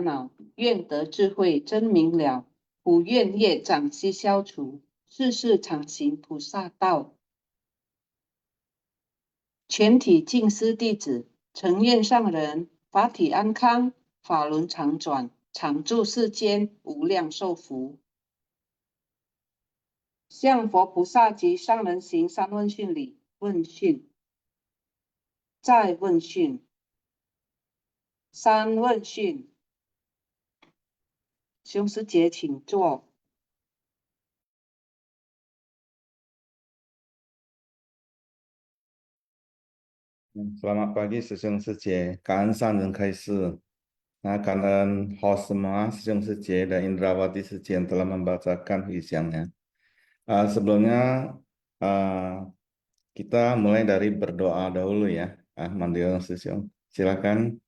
恼，愿得智慧真明了。不愿业障悉消除，世世常行菩萨道。全体净师弟子，诚愿上人法体安康，法轮常转，常住世间，无量寿福。向佛菩萨及上人行三问讯礼。问讯，再问讯，三问讯。兄师姐，请坐。Selamat pagi,师兄师姐，感恩上人开示。那感恩 host semua 师兄师姐dan Indrawati师姐yang telah membacakan isiannya. Sebelumnya kita mulai dari berdoa dahulu ya. Mandiri師兄, silakan.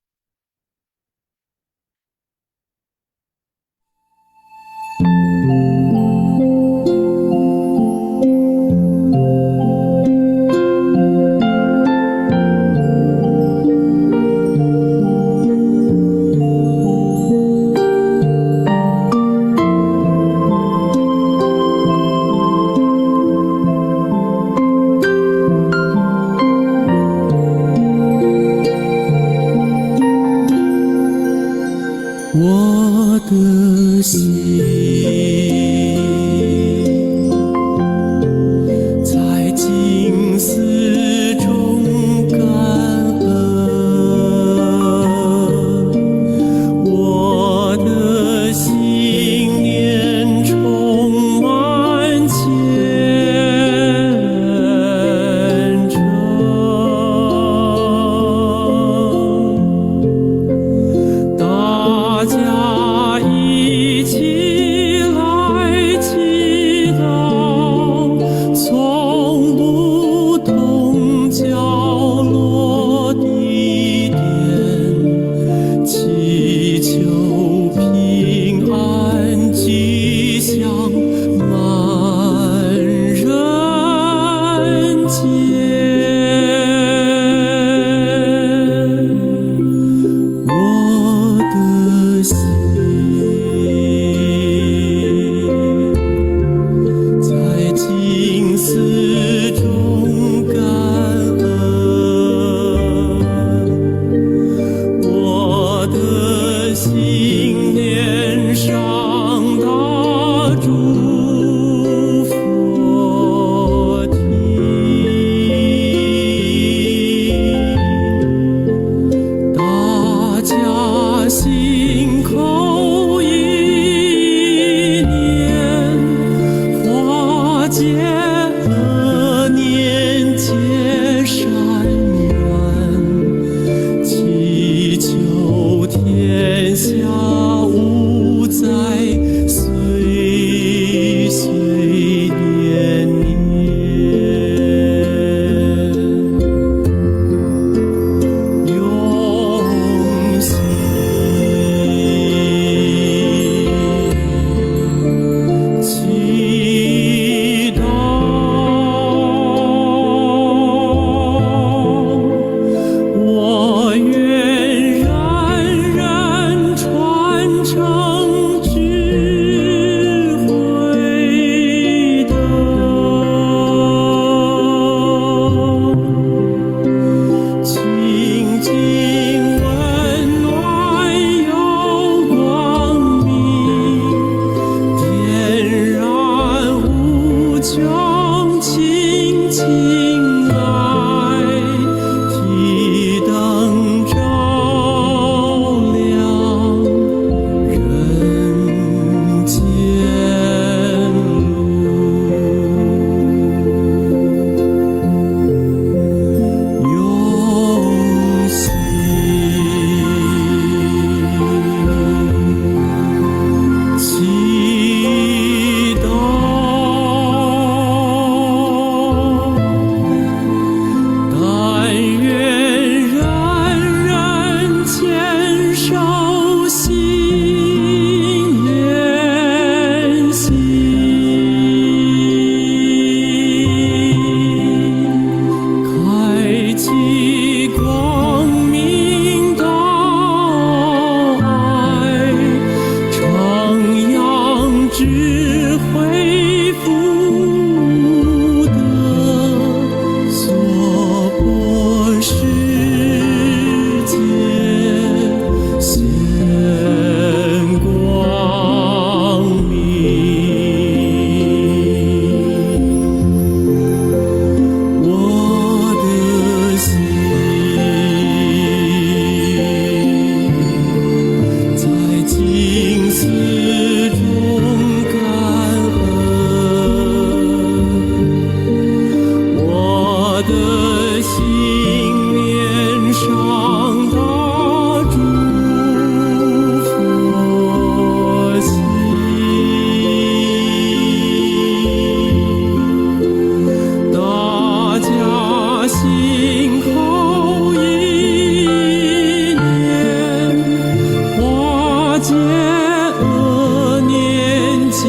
结恶念，结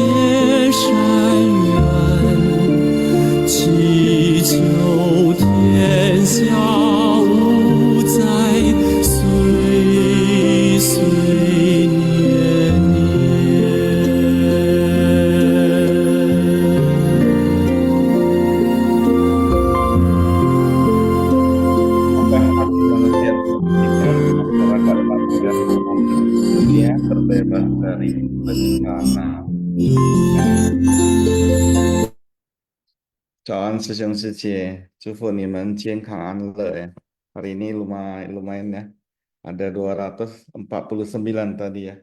善缘，祈求天下无灾，岁岁年年。Hati manusia tercipta dengan masyarakat laku dan umum. Dunia terbebas dari bencana. Cuan Sejong Sejie, 祝福你们健康安乐ya. Hari ini lumayan ya. Ada 249 tadi ya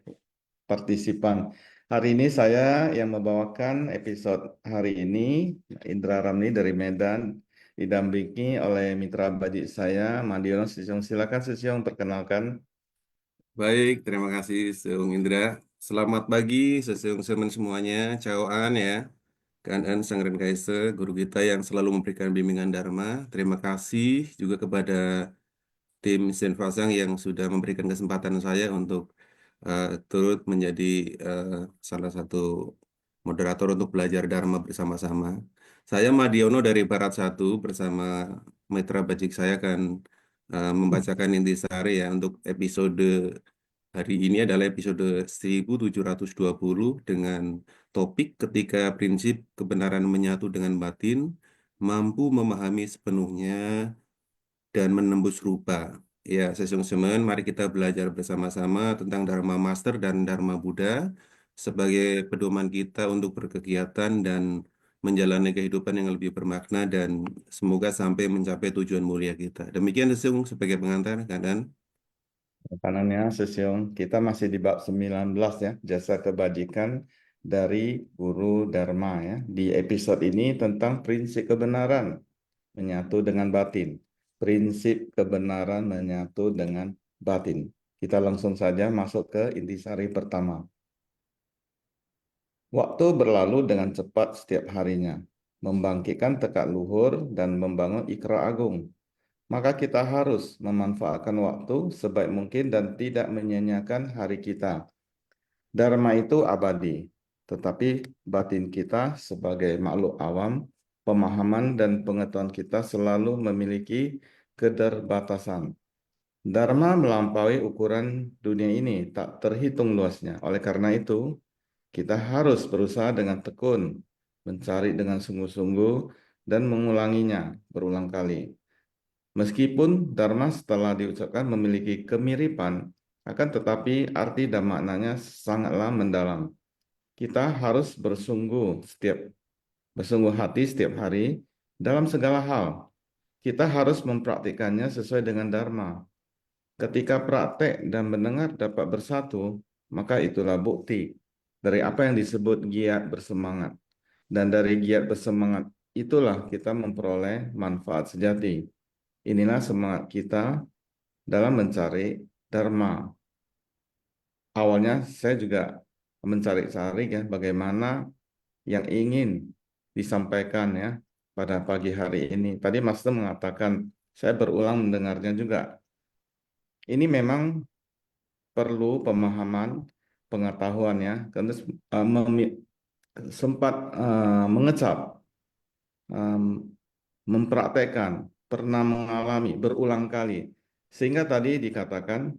partisipan. Hari ini saya yang membawakan episode hari ini, Indra Ramli dari Medan, didampingi oleh mitra badik saya, Madiono Sejong. Silakan Sejong, perkenalkan. Baik, terima kasih Seung Indra. Selamat pagi Seung Semen semuanya. Caoan ya. Kangen Sangren Kaise, guru kita yang selalu memberikan bimbingan Dharma. Terima kasih juga kepada tim Senfasang yang sudah memberikan kesempatan saya untuk turut menjadi salah satu moderator untuk belajar Dharma bersama-sama. Saya Madiono dari Barat Satu bersama mitra bajik saya akan membacakan intisari ya untuk episode hari ini adalah episode 1720 dengan topik ketika prinsip kebenaran menyatu dengan batin, mampu memahami sepenuhnya dan menembus rupa. Ya, Sesung Semen, mari kita belajar bersama-sama tentang Dharma Master dan Dharma Buddha sebagai pedoman kita untuk berkegiatan dan menjalani kehidupan yang lebih bermakna dan semoga sampai mencapai tujuan mulia kita. Demikian Sesung sebagai pengantar, keadaan. Kanannya Sejong, kita masih di bab 19 ya, jasa kebajikan dari Guru Dharma ya. Di episode ini tentang prinsip kebenaran menyatu dengan batin. Prinsip kebenaran menyatu dengan batin. Kita langsung saja masuk ke intisari pertama. Waktu berlalu dengan cepat setiap harinya, membangkitkan tekad luhur dan membangun ikrar agung. Maka kita harus memanfaatkan waktu sebaik mungkin dan tidak menyia-nyiakan hari kita. Dharma itu abadi, tetapi batin kita sebagai makhluk awam, pemahaman dan pengetahuan kita selalu memiliki keterbatasan. Dharma melampaui ukuran dunia ini, tak terhitung luasnya. Oleh karena itu, kita harus berusaha dengan tekun, mencari dengan sungguh-sungguh, dan mengulanginya berulang kali. Meskipun Dharma setelah diucapkan memiliki kemiripan, akan tetapi arti dan maknanya sangatlah mendalam. Kita harus bersungguh hati setiap hari dalam segala hal. Kita harus mempraktikkannya sesuai dengan Dharma. Ketika praktek dan mendengar dapat bersatu, maka itulah bukti dari apa yang disebut giat bersemangat. Dan dari giat bersemangat itulah kita memperoleh manfaat sejati. Inilah semangat kita dalam mencari Dharma. Awalnya saya juga mencari-cari ya bagaimana yang ingin disampaikan ya pada pagi hari ini. Tadi Master mengatakan, saya berulang mendengarnya juga. Ini memang perlu pemahaman, pengetahuan ya, karena sempat mengecap, mempraktekkan, pernah mengalami berulang kali, sehingga tadi dikatakan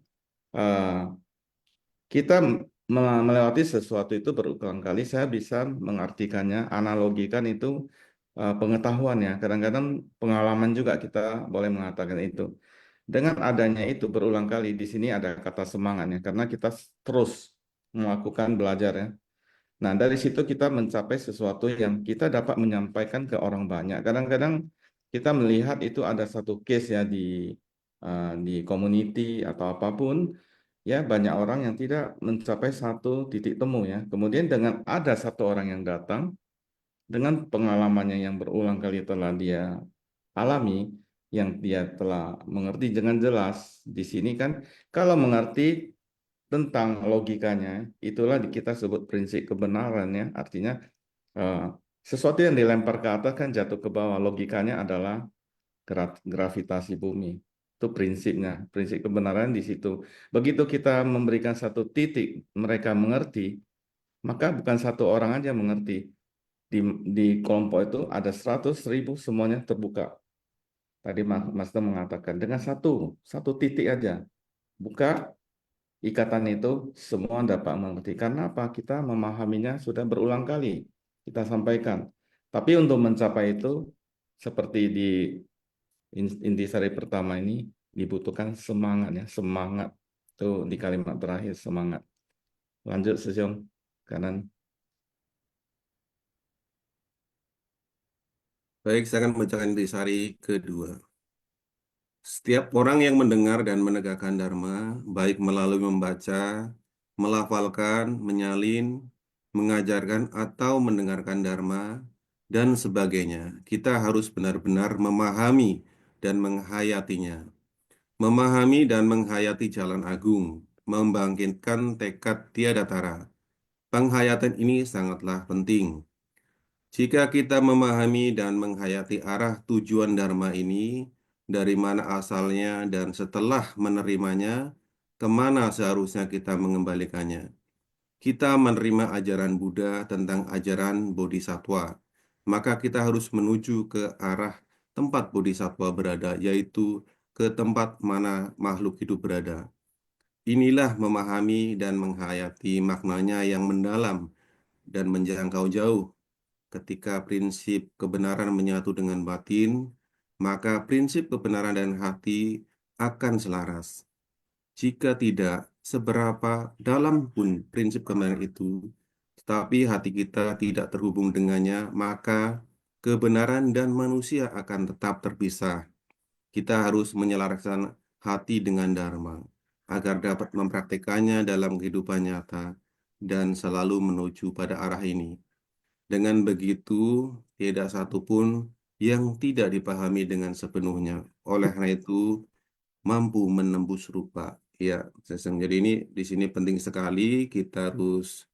kita melewati sesuatu itu berulang kali. Saya bisa mengartikannya, analogikan itu pengetahuan ya. Kadang-kadang pengalaman juga kita boleh mengatakan itu. Dengan adanya itu berulang kali di sini ada kata semangatnya, karena kita terus melakukan belajar ya. Nah, dari situ kita mencapai sesuatu yang kita dapat menyampaikan ke orang banyak. Kadang-kadang kita melihat itu ada satu case ya di community atau apapun, ya banyak orang yang tidak mencapai satu titik temu ya. Kemudian dengan ada satu orang yang datang, dengan pengalamannya yang berulang kali telah dia alami, yang dia telah mengerti dengan jelas, di sini kan kalau mengerti tentang logikanya, itulah kita sebut prinsip kebenaran ya. Artinya sesuatu yang dilempar ke atas kan jatuh ke bawah. Logikanya adalah gravitasi bumi. Itu prinsipnya, prinsip kebenaran di situ. Begitu kita memberikan satu titik, mereka mengerti, maka bukan satu orang aja mengerti. Di kelompok itu ada 100.000 semuanya terbuka. Tadi Mas Tom mengatakan dengan satu titik aja buka ikatan itu semua dapat mengerti. Karena apa? Kita memahaminya sudah berulang kali kita sampaikan. Tapi untuk mencapai itu seperti di intisari pertama ini dibutuhkan semangat ya, semangat. Itu di kalimat terakhir semangat. Lanjut Sesiong kanan. Baik, saya akan membacakan intisari kedua. Setiap orang yang mendengar dan menegakkan dharma, baik melalui membaca, melafalkan, menyalin, mengajarkan, atau mendengarkan dharma, dan sebagainya, kita harus benar-benar memahami dan menghayatinya. Memahami dan menghayati jalan agung, membangkitkan tekad tiada tara. Penghayatan ini sangatlah penting. Jika kita memahami dan menghayati arah tujuan Dharma ini, dari mana asalnya dan setelah menerimanya, kemana seharusnya kita mengembalikannya. Kita menerima ajaran Buddha tentang ajaran Bodhisattva, maka kita harus menuju ke arah tempat Bodhisattva berada, yaitu ke tempat mana makhluk hidup berada. Inilah memahami dan menghayati maknanya yang mendalam dan menjangkau jauh. Ketika prinsip kebenaran menyatu dengan batin, maka prinsip kebenaran dan hati akan selaras. Jika tidak, seberapa dalam pun prinsip kebenaran itu, tetapi hati kita tidak terhubung dengannya, maka kebenaran dan manusia akan tetap terpisah. Kita harus menyelaraskan hati dengan Dharma, agar dapat mempraktekannya dalam kehidupan nyata dan selalu menuju pada arah ini. Dengan begitu, tidak satupun yang tidak dipahami dengan sepenuhnya. Oleh karena itu, mampu menembus rupa. Ya, Seseng. Jadi ini di sini penting sekali kita harus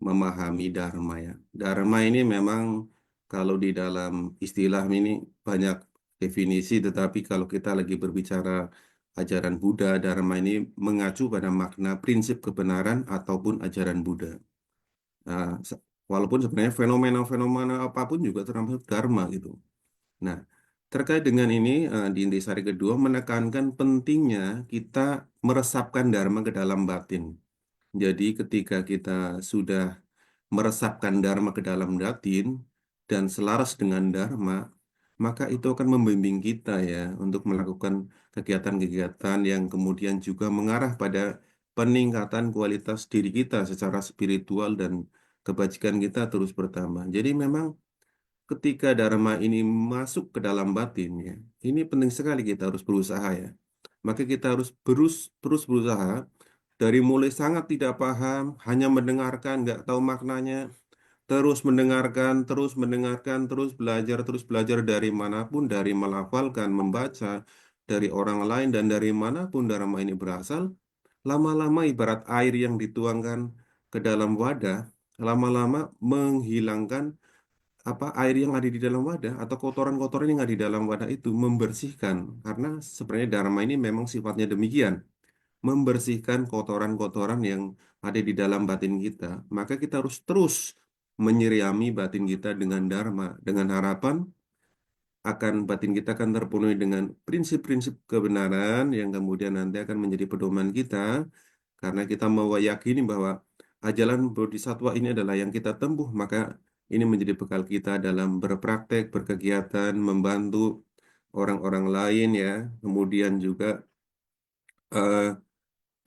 memahami Dharma ya. Dharma ini memang kalau di dalam istilah ini banyak definisi, tetapi kalau kita lagi berbicara ajaran Buddha, Dharma ini mengacu pada makna prinsip kebenaran ataupun ajaran Buddha. Nah, walaupun sebenarnya fenomena-fenomena apapun juga termasuk dharma gitu. Nah, terkait dengan ini di intisari kedua menekankan pentingnya kita meresapkan dharma ke dalam batin. Jadi ketika kita sudah meresapkan dharma ke dalam batin dan selaras dengan dharma, maka itu akan membimbing kita ya untuk melakukan kegiatan-kegiatan yang kemudian juga mengarah pada peningkatan kualitas diri kita secara spiritual dan kebajikan kita terus bertambah. Jadi memang ketika dharma ini masuk ke dalam batin ya, ini penting sekali kita harus berusaha ya. Maka kita harus terus berusaha dari mulai sangat tidak paham, hanya mendengarkan, nggak tahu maknanya, terus belajar dari manapun, dari melafalkan, membaca, dari orang lain, dan dari manapun dharma ini berasal, lama-lama ibarat air yang dituangkan ke dalam wadah, lama-lama menghilangkan air yang ada di dalam wadah atau kotoran-kotoran yang ada di dalam wadah itu membersihkan. Karena sebenarnya dharma ini memang sifatnya demikian, membersihkan kotoran-kotoran yang ada di dalam batin kita. Maka kita harus terus menyiriami batin kita dengan dharma, dengan harapan batin kita akan terpenuhi dengan prinsip-prinsip kebenaran yang kemudian nanti akan menjadi pedoman kita, karena kita meyakini bahwa ajaran Bodhisattva ini adalah yang kita tempuh, maka ini menjadi bekal kita dalam berpraktek, berkegiatan, membantu orang-orang lain ya, kemudian juga eh,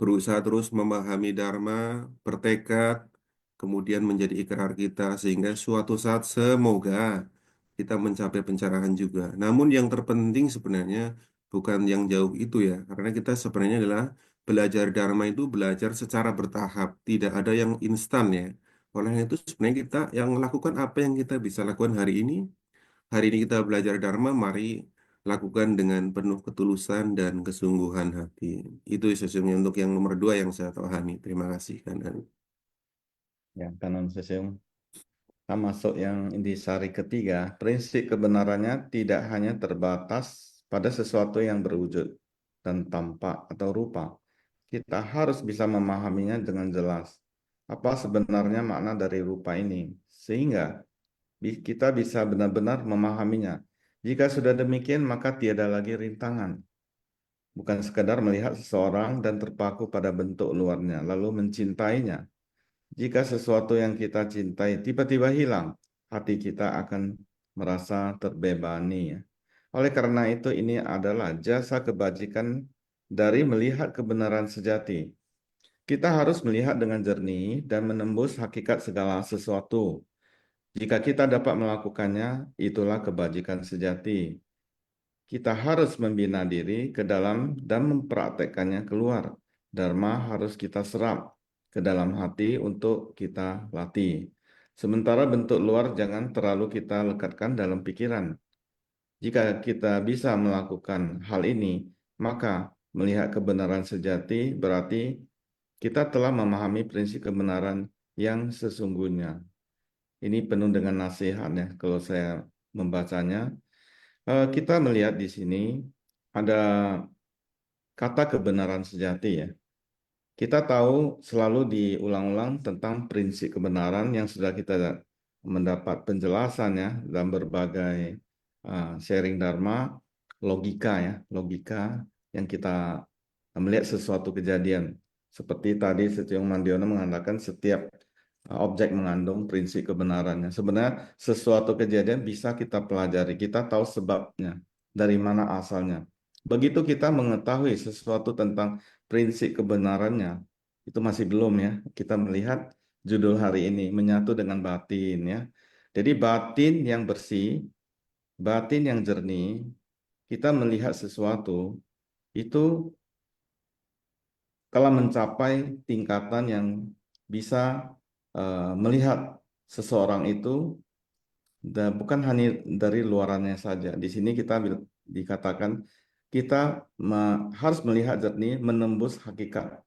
berusaha terus memahami Dharma, bertekad, kemudian menjadi ikrar kita, sehingga suatu saat semoga kita mencapai pencerahan juga. Namun yang terpenting sebenarnya bukan yang jauh itu ya, karena kita sebenarnya adalah belajar Dharma itu belajar secara bertahap, tidak ada yang instan ya. Oleh karena itu sebenarnya kita yang melakukan apa yang kita bisa lakukan hari ini. Hari ini kita belajar Dharma, mari lakukan dengan penuh ketulusan dan kesungguhan hati. Itu sesungguhnya untuk yang nomor 2 yang saya pahami. Terima kasih, Kanan. Ya, kanan Sesiong. Kita masuk yang intisari ketiga, prinsip kebenarannya tidak hanya terbatas pada sesuatu yang berwujud, dan tampak atau rupa. Kita harus bisa memahaminya dengan jelas. Apa sebenarnya makna dari rupa ini, sehingga kita bisa benar-benar memahaminya. Jika sudah demikian, maka tiada lagi rintangan. Bukan sekadar melihat seseorang dan terpaku pada bentuk luarnya, lalu mencintainya. Jika sesuatu yang kita cintai tiba-tiba hilang, hati kita akan merasa terbebani. Oleh karena itu, ini adalah jasa kebajikan dari melihat kebenaran sejati. Kita harus melihat dengan jernih dan menembus hakikat segala sesuatu. Jika kita dapat melakukannya, itulah kebajikan sejati. Kita harus membina diri ke dalam dan mempraktekkannya keluar. Dharma harus kita serap ke dalam hati untuk kita latih. Sementara bentuk luar jangan terlalu kita lekatkan dalam pikiran. Jika kita bisa melakukan hal ini, maka melihat kebenaran sejati berarti kita telah memahami prinsip kebenaran yang sesungguhnya. Ini penuh dengan nasihat ya kalau saya membacanya. Kita melihat di sini ada kata kebenaran sejati ya. Kita tahu selalu diulang-ulang tentang prinsip kebenaran yang sudah kita mendapat penjelasannya dalam berbagai sharing dharma, logika yang kita melihat sesuatu kejadian. Seperti tadi Setyo Mandiono mengatakan setiap objek mengandung prinsip kebenarannya. Sebenarnya sesuatu kejadian bisa kita pelajari, kita tahu sebabnya, dari mana asalnya. Begitu kita mengetahui sesuatu tentang prinsip kebenarannya, itu masih belum ya. Kita melihat judul hari ini, menyatu dengan batin ya. Jadi batin yang bersih, batin yang jernih, kita melihat sesuatu, itu telah mencapai tingkatan yang bisa melihat seseorang itu bukan hanya dari luarannya saja. Di sini kita dikatakan kita harus melihat jernih, menembus hakikat.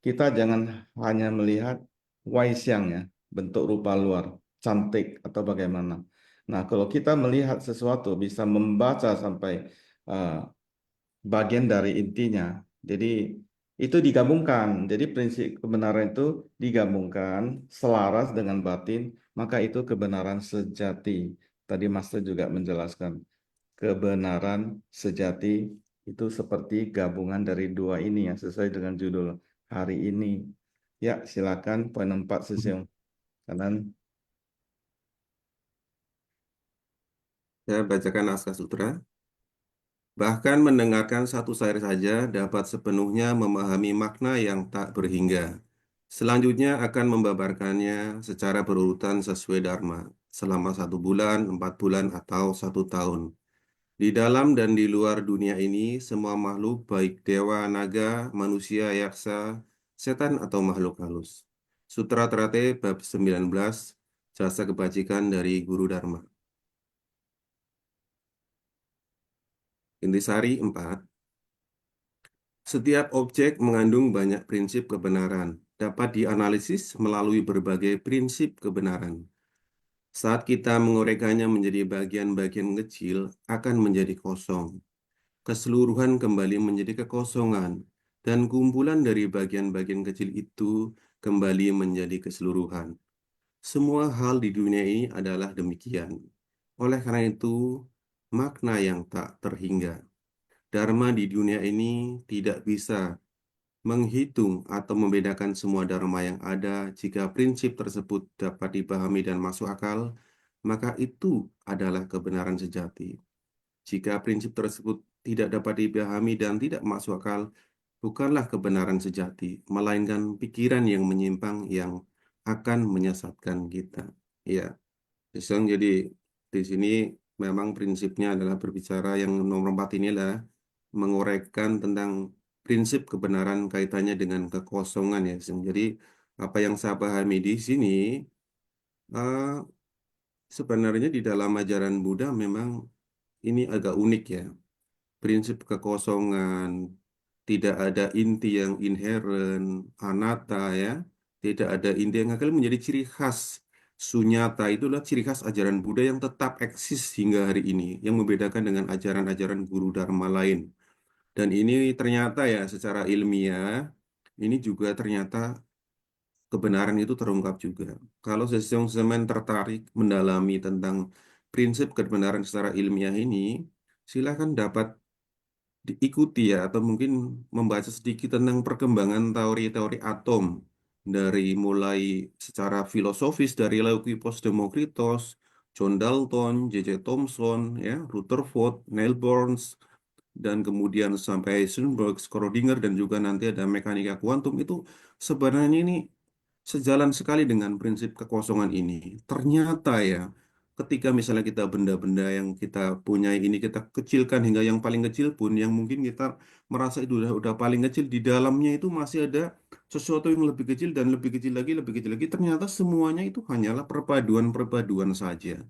Kita jangan hanya melihat waisyang ya, bentuk rupa luar, cantik atau bagaimana. Nah, kalau kita melihat sesuatu bisa membaca sampai bagian dari intinya. Jadi itu digabungkan. Jadi prinsip kebenaran itu digabungkan selaras dengan batin, maka itu kebenaran sejati. Tadi Master juga menjelaskan kebenaran sejati itu seperti gabungan dari dua ini yang sesuai dengan judul hari ini. Ya, silakan poin 4 sesi yang kanan. Saya bacakan naskah sutra. Bahkan mendengarkan satu syair saja dapat sepenuhnya memahami makna yang tak berhingga. Selanjutnya akan membabarkannya secara berurutan sesuai dharma, selama 1 bulan, 4 bulan, atau 1 tahun. Di dalam dan di luar dunia ini, semua makhluk baik dewa, naga, manusia, yaksa, setan, atau makhluk halus. Sutra Trate bab 19, jasa kebajikan dari Guru Dharma. Intisari 4. Setiap objek mengandung banyak prinsip kebenaran, dapat dianalisis melalui berbagai prinsip kebenaran. Saat kita menguraikannya menjadi bagian-bagian kecil, akan menjadi kosong. Keseluruhan kembali menjadi kekosongan, dan kumpulan dari bagian-bagian kecil itu kembali menjadi keseluruhan. Semua hal di dunia ini adalah demikian. Oleh karena itu, makna yang tak terhingga. Dharma di dunia ini tidak bisa menghitung atau membedakan semua dharma yang ada. Jika prinsip tersebut dapat dipahami dan masuk akal, maka itu adalah kebenaran sejati. Jika prinsip tersebut tidak dapat dipahami dan tidak masuk akal, bukanlah kebenaran sejati, melainkan pikiran yang menyimpang yang akan menyesatkan kita. Ya, jadi di sini memang prinsipnya adalah berbicara yang nomor 4 ini adalah menguraikan tentang prinsip kebenaran kaitannya dengan kekosongan ya. Jadi apa yang saya pahami di sini sebenarnya di dalam ajaran Buddha memang ini agak unik ya. Prinsip kekosongan, tidak ada inti yang inheren, anatta ya, tidak ada inti yang akan menjadi ciri khas. Sunyata itulah ciri khas ajaran Buddha yang tetap eksis hingga hari ini, yang membedakan dengan ajaran-ajaran guru Dharma lain. Dan ini ternyata ya secara ilmiah, ini juga ternyata kebenaran itu terungkap juga. Kalau Sesong Semen tertarik mendalami tentang prinsip kebenaran secara ilmiah ini, silakan dapat diikuti ya, atau mungkin membaca sedikit tentang perkembangan teori-teori atom dari mulai secara filosofis dari Leukipos Demokritos, John Dalton, J.J. Thomson, ya, Rutherford, Niels Bohr, dan kemudian sampai Heisenberg, Schrödinger, dan juga nanti ada mekanika kuantum itu sebenarnya ini sejalan sekali dengan prinsip kekosongan ini. Ternyata ya, ketika misalnya kita benda-benda yang kita punya ini kita kecilkan hingga yang paling kecil pun, yang mungkin kita merasa itu udah paling kecil, di dalamnya itu masih ada sesuatu yang lebih kecil dan lebih kecil lagi, lebih kecil lagi. Ternyata semuanya itu hanyalah perpaduan-perpaduan saja.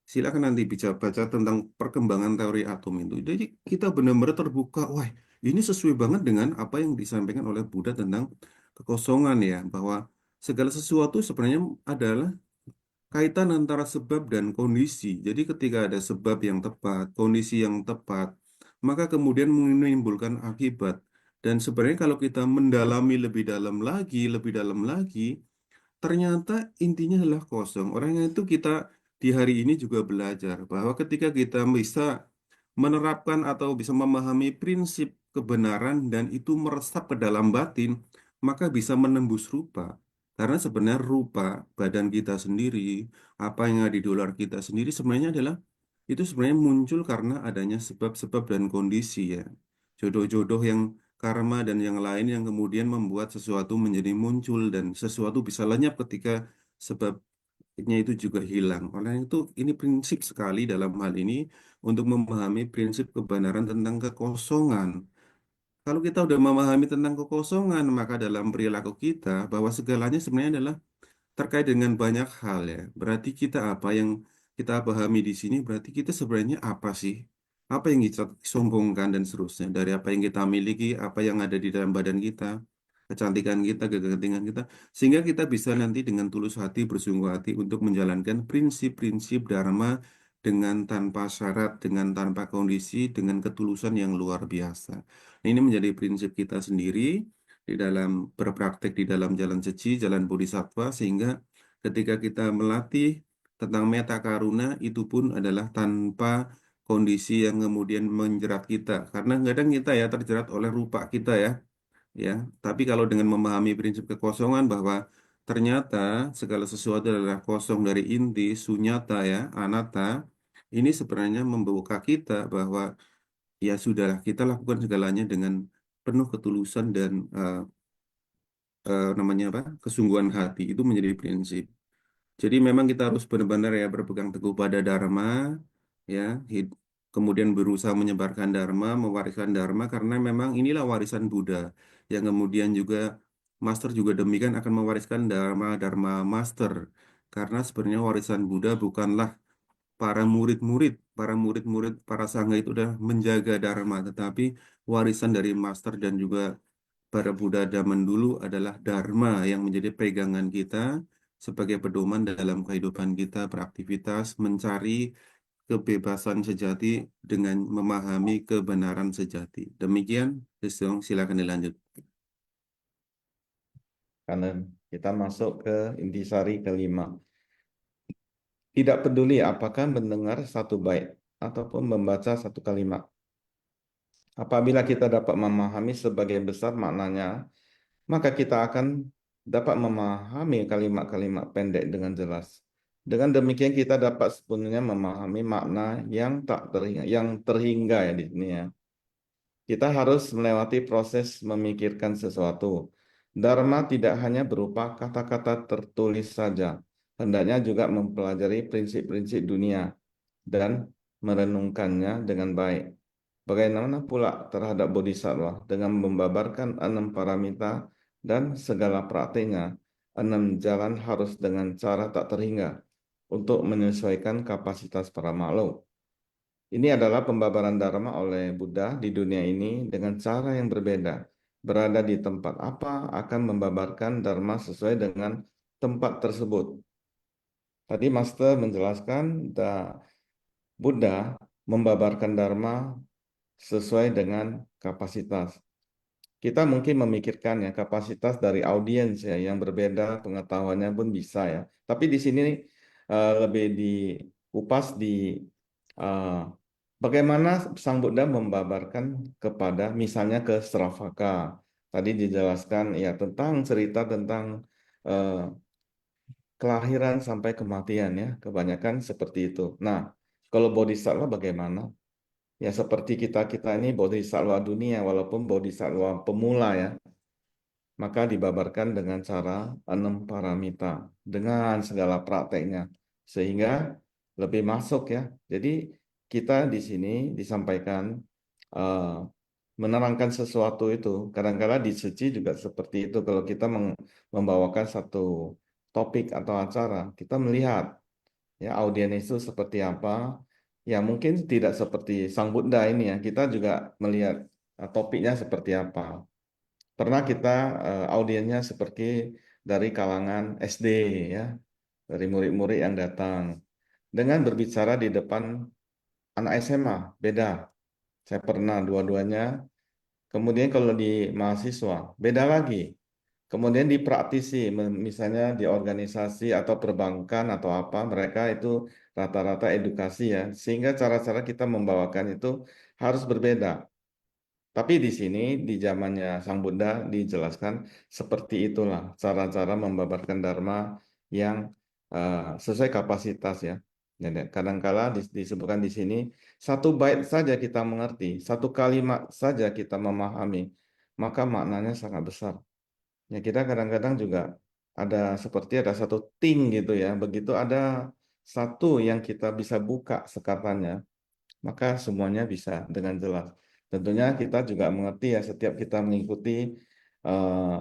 Silakan nanti bisa baca tentang perkembangan teori atom itu. Jadi kita benar-benar terbuka, wah ini sesuai banget dengan apa yang disampaikan oleh Buddha tentang kekosongan ya, bahwa segala sesuatu sebenarnya adalah kaitan antara sebab dan kondisi. Jadi ketika ada sebab yang tepat, kondisi yang tepat, maka kemudian menimbulkan akibat. Dan sebenarnya kalau kita mendalami lebih dalam lagi, ternyata intinya adalah kosong. Orangnya itu kita di hari ini juga belajar bahwa ketika kita bisa menerapkan atau bisa memahami prinsip kebenaran dan itu meresap ke dalam batin, maka bisa menembus rupa. Karena sebenarnya rupa badan kita sendiri, apa yang ada di dolar kita sendiri sebenarnya adalah itu sebenarnya muncul karena adanya sebab-sebab dan kondisi ya. Jodoh-jodoh yang karma dan yang lain yang kemudian membuat sesuatu menjadi muncul dan sesuatu bisa lenyap ketika sebabnya itu juga hilang. Oleh itu ini prinsip sekali dalam hal ini untuk memahami prinsip kebenaran tentang kekosongan. Kalau kita udah memahami tentang kekosongan, maka dalam perilaku kita bahwa segalanya sebenarnya adalah terkait dengan banyak hal ya. Berarti kita apa yang kita pahami di sini berarti kita sebenarnya apa sih? Apa yang kita sombongkan dan seterusnya. Dari apa yang kita miliki, apa yang ada di dalam badan kita, kecantikan kita, kegentingan kita. Sehingga kita bisa nanti dengan tulus hati, bersungguh hati untuk menjalankan prinsip-prinsip Dharma dengan tanpa syarat, dengan tanpa kondisi, dengan ketulusan yang luar biasa. Nah, ini menjadi prinsip kita sendiri di dalam berpraktek di dalam jalan suci, jalan bodhisattva, sehingga ketika kita melatih tentang meta karuna itu pun adalah tanpa kondisi yang kemudian menjerat kita. Karena kadang kita ya terjerat oleh rupa kita ya. Tapi kalau dengan memahami prinsip kekosongan bahwa ternyata segala sesuatu adalah kosong dari inti, sunyata ya, anatta, ini sebenarnya membuka kita bahwa ya sudahlah kita lakukan segalanya dengan penuh ketulusan dan namanya apa kesungguhan hati itu menjadi prinsip. Jadi memang kita harus benar-benar ya berpegang teguh pada Dharma ya, kemudian berusaha menyebarkan Dharma, mewariskan Dharma karena memang inilah warisan Buddha yang kemudian juga Master juga demikian akan mewariskan Dharma Dharma Master karena sebenarnya warisan Buddha bukanlah para murid-murid para sangga itu udah menjaga Dharma, tetapi warisan dari Master dan juga para Buddha zaman dulu adalah Dharma yang menjadi pegangan kita sebagai pedoman dalam kehidupan kita beraktivitas mencari kebebasan sejati dengan memahami kebenaran sejati. Demikian, Sesong, silakan dilanjut. Karena kita masuk ke intisari kelima. Tidak peduli apakah mendengar satu bait ataupun membaca satu kalimat. Apabila kita dapat memahami sebagian besar maknanya, maka kita akan dapat memahami kalimat-kalimat pendek dengan jelas. Dengan demikian kita dapat sepenuhnya memahami makna yang terhingga ya di sini ya. Kita harus melewati proses memikirkan sesuatu. Dharma tidak hanya berupa kata-kata tertulis saja, hendaknya juga mempelajari prinsip-prinsip dunia dan merenungkannya dengan baik. Bagaimana pula terhadap bodhisattva dengan membabarkan 6 paramita dan segala praktiknya, 6 jalan harus dengan cara tak terhingga untuk menyesuaikan kapasitas para makhluk. Ini adalah pembabaran Dharma oleh Buddha di dunia ini dengan cara yang berbeda. Berada di tempat apa akan membabarkan Dharma sesuai dengan tempat tersebut. Tadi Master menjelaskan Buddha membabarkan Dharma sesuai dengan kapasitas. Kita mungkin memikirkan ya kapasitas dari audiens ya yang berbeda, pengetahuannya pun bisa ya. Tapi di sini lebih dikupas di eh, bagaimana Sang Buddha membabarkan kepada misalnya ke Sravaka. Tadi dijelaskan ya tentang cerita tentang eh, kelahiran sampai kematian ya, kebanyakan seperti itu. Nah, kalau bodhisattva bagaimana? Ya seperti kita-kita ini bodhisattva dunia, walaupun bodhisattva pemula ya, maka dibabarkan dengan cara 6 paramita, dengan segala prakteknya, sehingga lebih masuk ya. Jadi kita di sini disampaikan eh, menerangkan sesuatu itu. Kadang-kala di suci juga seperti itu. Kalau kita membawakan satu topik atau acara, kita melihat ya audien itu seperti apa. Ya mungkin tidak seperti Sang Buddha ini ya. Kita juga melihat topiknya seperti apa. Pernah kita audiennya seperti dari kalangan SD ya, dari murid-murid yang datang. Dengan berbicara di depan anak SMA, beda. Saya pernah dua-duanya. Kemudian kalau di mahasiswa, beda lagi. Kemudian di praktisi, misalnya di organisasi atau perbankan atau apa, mereka itu rata-rata edukasi ya. Sehingga cara-cara kita membawakan itu harus berbeda. Tapi di sini, di zamannya Sang Buddha dijelaskan seperti itulah cara-cara membabarkan Dharma yang sesuai kapasitas ya. Jadi kadangkala disebutkan di sini, satu bait saja kita mengerti, satu kalimat saja kita memahami, maka maknanya sangat besar. Ya kita kadang-kadang juga seperti ada satu ting gitu ya. Begitu ada satu yang kita bisa buka sekatannya, maka semuanya bisa dengan jelas. Tentunya kita juga mengerti ya setiap kita mengikuti eh,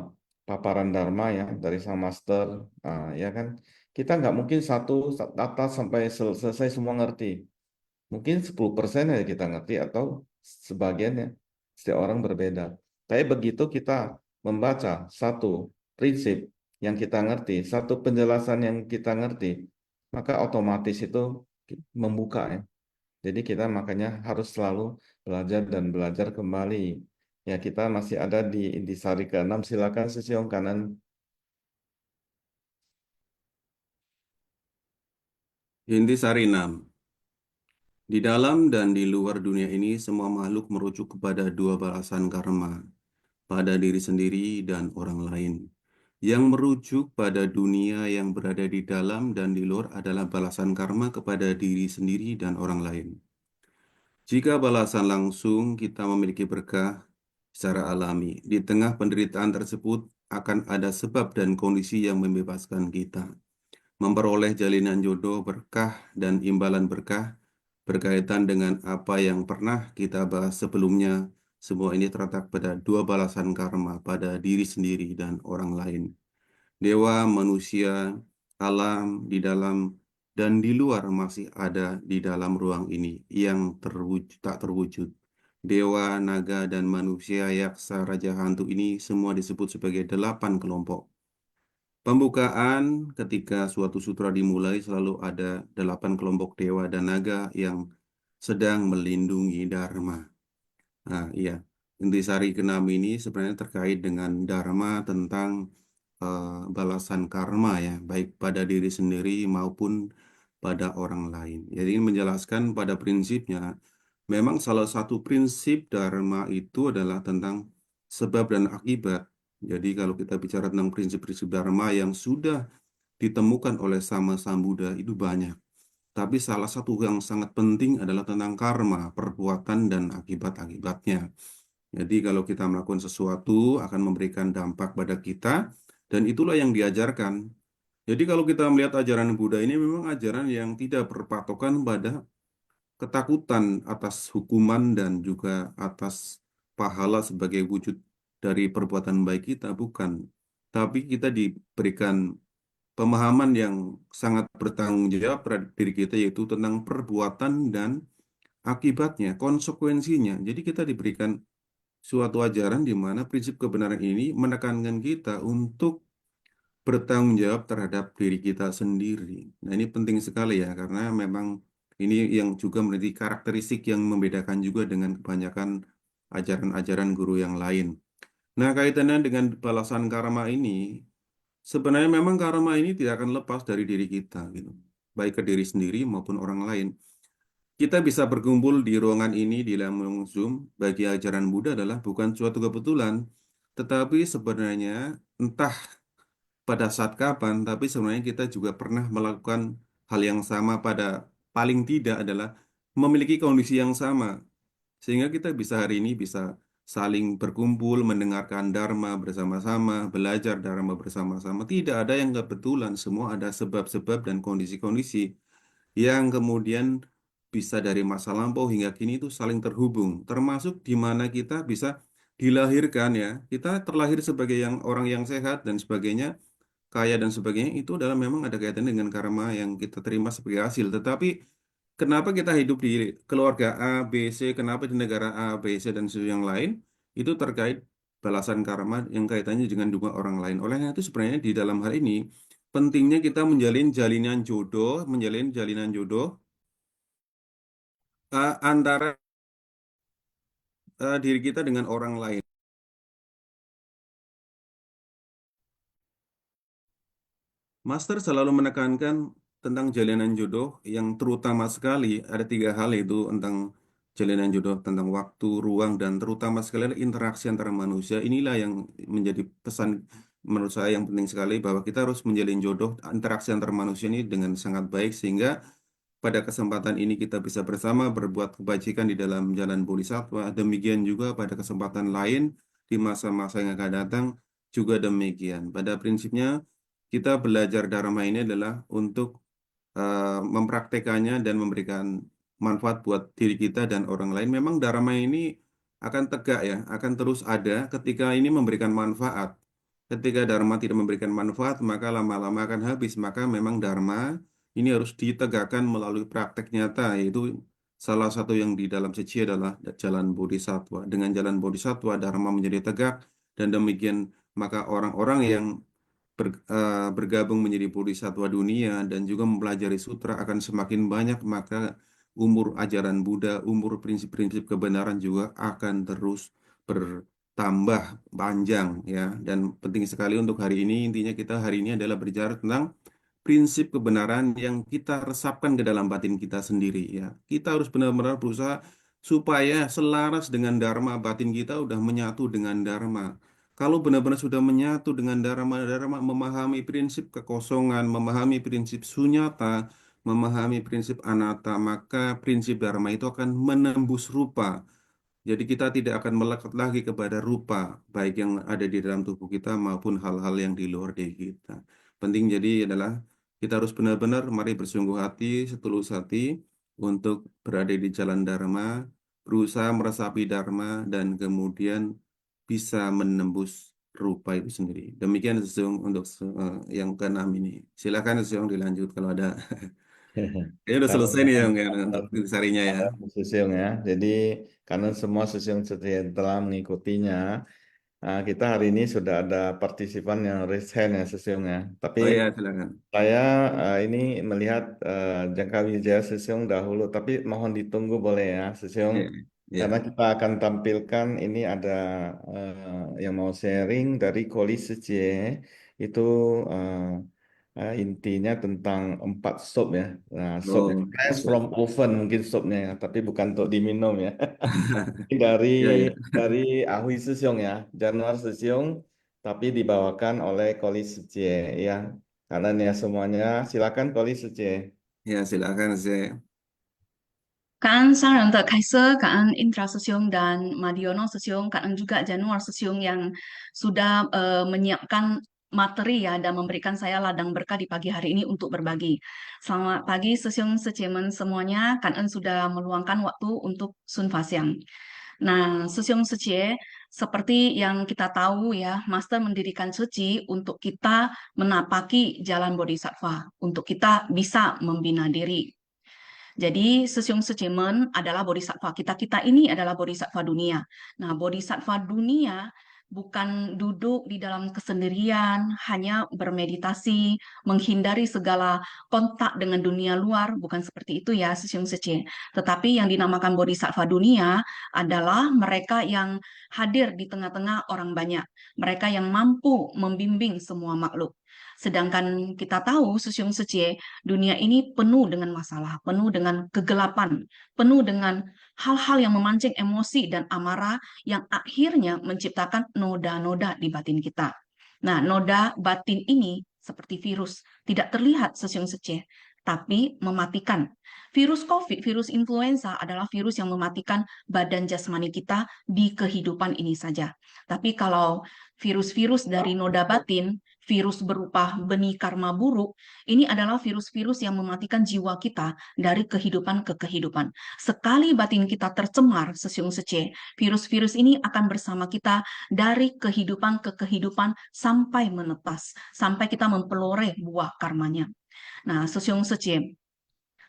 paparan Dharma ya dari Sang Master, ya kan kita nggak mungkin satu atas sampai selesai semua ngerti. Mungkin 10% ya kita ngerti atau sebagiannya. Setiap orang berbeda. Tapi begitu kita membaca satu prinsip yang kita ngerti, satu penjelasan yang kita ngerti, maka otomatis itu membuka ya. Jadi kita makanya harus selalu belajar dan belajar kembali. Ya kita masih ada di sari ke-6. Silakan Sesiong kanan. Intisari 6. Di dalam dan di luar dunia ini, semua makhluk merujuk kepada dua balasan karma, pada diri sendiri dan orang lain. Yang merujuk pada dunia yang berada di dalam dan di luar adalah balasan karma kepada diri sendiri dan orang lain. Jika balasan langsung kita memiliki berkah secara alami, di tengah penderitaan tersebut akan ada sebab dan kondisi yang membebaskan kita. Memperoleh jalinan jodoh berkah dan imbalan berkah berkaitan dengan apa yang pernah kita bahas sebelumnya. Semua ini terletak pada dua balasan karma pada diri sendiri dan orang lain. Dewa, manusia, alam di dalam dan di luar masih ada di dalam ruang ini yang tak terwujud. Dewa, naga, dan manusia, yaksa, raja, hantu ini semua disebut sebagai 8 kelompok. Pembukaan ketika suatu sutra dimulai selalu ada 8 kelompok dewa dan naga yang sedang melindungi Dharma. Nah, iya. Intisari ke-6 ini sebenarnya terkait dengan Dharma tentang balasan karma ya, baik pada diri sendiri maupun pada orang lain. Jadi ini menjelaskan pada prinsipnya, memang salah satu prinsip Dharma itu adalah tentang sebab dan akibat. Jadi kalau kita bicara tentang prinsip-prinsip Dharma yang sudah ditemukan oleh Sama Sambuddha itu banyak. Tapi salah satu yang sangat penting adalah tentang karma, perbuatan dan akibat-akibatnya. Jadi kalau kita melakukan sesuatu akan memberikan dampak pada kita dan itulah yang diajarkan. Jadi kalau kita melihat ajaran Buddha ini memang ajaran yang tidak berpatokan pada ketakutan atas hukuman dan juga atas pahala sebagai wujud dari perbuatan baik kita, bukan. Tapi kita diberikan pemahaman yang sangat bertanggung jawab terhadap diri kita yaitu tentang perbuatan dan akibatnya, konsekuensinya. Jadi kita diberikan suatu ajaran di mana prinsip kebenaran ini menekankan kita untuk bertanggung jawab terhadap diri kita sendiri. Nah, ini penting sekali ya, karena memang Ini yang juga menjadi karakteristik yang membedakan juga dengan kebanyakan ajaran-ajaran guru yang lain. Nah, kaitannya dengan balasan karma ini, sebenarnya memang karma ini tidak akan lepas dari diri kita, gitu. Baik ke diri sendiri maupun orang lain. Kita bisa berkumpul di ruangan ini di dalam Zoom bagi ajaran Buddha adalah bukan suatu kebetulan, tetapi sebenarnya entah pada saat kapan, tapi sebenarnya kita juga pernah melakukan hal yang sama pada paling tidak adalah memiliki kondisi yang sama. Sehingga kita bisa hari ini bisa saling berkumpul, mendengarkan Dharma bersama-sama, belajar Dharma bersama-sama. Tidak ada yang kebetulan, semua ada sebab-sebab dan kondisi-kondisi yang kemudian bisa dari masa lampau hingga kini itu saling terhubung. Termasuk di mana kita bisa dilahirkan ya. Kita terlahir sebagai orang yang sehat dan sebagainya, kaya dan sebagainya, itu adalah memang ada kaitan dengan karma yang kita terima sebagai hasil. Tetapi kenapa kita hidup di keluarga A, B, C, kenapa di negara A, B, C, dan yang lain, itu terkait balasan karma yang kaitannya dengan dua orang lain. Olehnya itu sebenarnya di dalam hal ini, pentingnya kita menjalin jalinan jodoh antara diri kita dengan orang lain. Master selalu menekankan tentang jalinan jodoh yang terutama sekali ada 3 hal itu tentang jalinan jodoh, tentang waktu, ruang, dan terutama sekali adalah interaksi antara manusia. Inilah yang menjadi pesan menurut saya yang penting sekali bahwa kita harus menjalin jodoh, interaksi antar manusia ini dengan sangat baik sehingga pada kesempatan ini kita bisa bersama berbuat kebajikan di dalam jalan bodhisattva. Demikian juga pada kesempatan lain di masa-masa yang akan datang juga demikian. Pada prinsipnya kita belajar Dharma ini adalah untuk mempraktekannya dan memberikan manfaat buat diri kita dan orang lain. Memang Dharma ini akan tegak ya, akan terus ada ketika ini memberikan manfaat. Ketika Dharma tidak memberikan manfaat, maka lama-lama akan habis. Maka memang Dharma ini harus ditegakkan melalui praktek nyata, yaitu salah satu yang di dalam seci adalah jalan bodhisattva. Dengan jalan bodhisattva, Dharma menjadi tegak, dan demikian maka orang-orang yang bergabung menjadi bodhisattva dunia dan juga mempelajari sutra akan semakin banyak, maka umur ajaran Buddha, umur prinsip-prinsip kebenaran juga akan terus bertambah panjang ya. Dan penting sekali untuk hari ini, intinya kita hari ini adalah berbicara tentang prinsip kebenaran yang kita resapkan ke dalam batin kita sendiri ya. Kita harus benar-benar berusaha supaya selaras dengan Dharma, batin kita udah menyatu dengan Dharma. Kalau benar-benar sudah menyatu dengan Dharma, memahami prinsip kekosongan, memahami prinsip sunyata, memahami prinsip anatta, maka prinsip Dharma itu akan menembus rupa. Jadi kita tidak akan melekat lagi kepada rupa, baik yang ada di dalam tubuh kita maupun hal-hal yang di luar diri kita. Penting jadi adalah kita harus benar-benar mari bersungguh hati, setulus hati untuk berada di jalan Dharma, berusaha meresapi Dharma, dan kemudian bisa menembus rupa itu sendiri. Demikian Seung untuk yang keenam ini. Silakan Seung dilanjut kalau ada. Ya udah Kalau selesai nih yang untuk sarinya ya. Sesiung ya. Jadi karena semua sesiung telah mengikutinya, kita hari ini sudah ada partisipan yang raise hand ya sesiung ya. Tapi Oh ya, silakan. saya ini melihat Jangka Wijaya Sesiung dahulu, tapi mohon ditunggu boleh ya Sesiung, Ya, karena ya. kita akan tampilkan ini ada yang mau sharing dari Koli Secie, itu intinya tentang 4 sop ya. Nah, sop Oh, itu fresh oke. from oven mungkin sopnya ya, tapi bukan untuk diminum ya. Ini dari Ya, ya. dari Ahui Sesiung ya, Januar Sesiung, tapi dibawakan oleh Koli Secie ya. Karena ya semuanya, silakan Koli Secie. Ya, silakan saya. 感恩上人的开设，感恩 Indra Sesiung dan Madiono Sesiung, 感恩juga Januar Sesiung yang sudah menyiapkan materi ya dan memberikan saya ladang berkah di pagi hari ini untuk berbagi. Selamat pagi Sesiung Secemen semuanya, 感恩 sudah meluangkan waktu untuk Sun Fasyang. Nah, Sesiung Secie, seperti yang kita tahu ya, Master mendirikan Seci untuk kita menapaki jalan Bodhisattva, untuk kita bisa membina diri. Jadi Sesiung Secemen adalah bodhisattva. Kita ini adalah bodhisattva dunia. Nah, bodhisattva dunia bukan duduk di dalam kesendirian, hanya bermeditasi, menghindari segala kontak dengan dunia luar, bukan seperti itu ya, Sisyong Sece. Tetapi yang dinamakan bodhisattva dunia adalah mereka yang hadir di tengah-tengah orang banyak, mereka yang mampu membimbing semua makhluk. Sedangkan kita tahu, Sisyong Sece, dunia ini penuh dengan masalah, penuh dengan kegelapan, penuh dengan hal-hal yang memancing emosi dan amarah yang akhirnya menciptakan noda-noda di batin kita. Nah, noda batin ini seperti virus, tidak terlihat Sisyong Sece, tapi mematikan. Virus COVID, virus influenza adalah virus yang mematikan badan jasmani kita di kehidupan ini saja. Tapi kalau virus-virus dari noda batin, virus berupa benih karma buruk, ini adalah virus-virus yang mematikan jiwa kita dari kehidupan ke kehidupan. Sekali batin kita tercemar, Sisyong Sece, virus-virus ini akan bersama kita dari kehidupan ke kehidupan sampai menetas, sampai kita memperoleh buah karmanya. Nah, Sisyong Sece,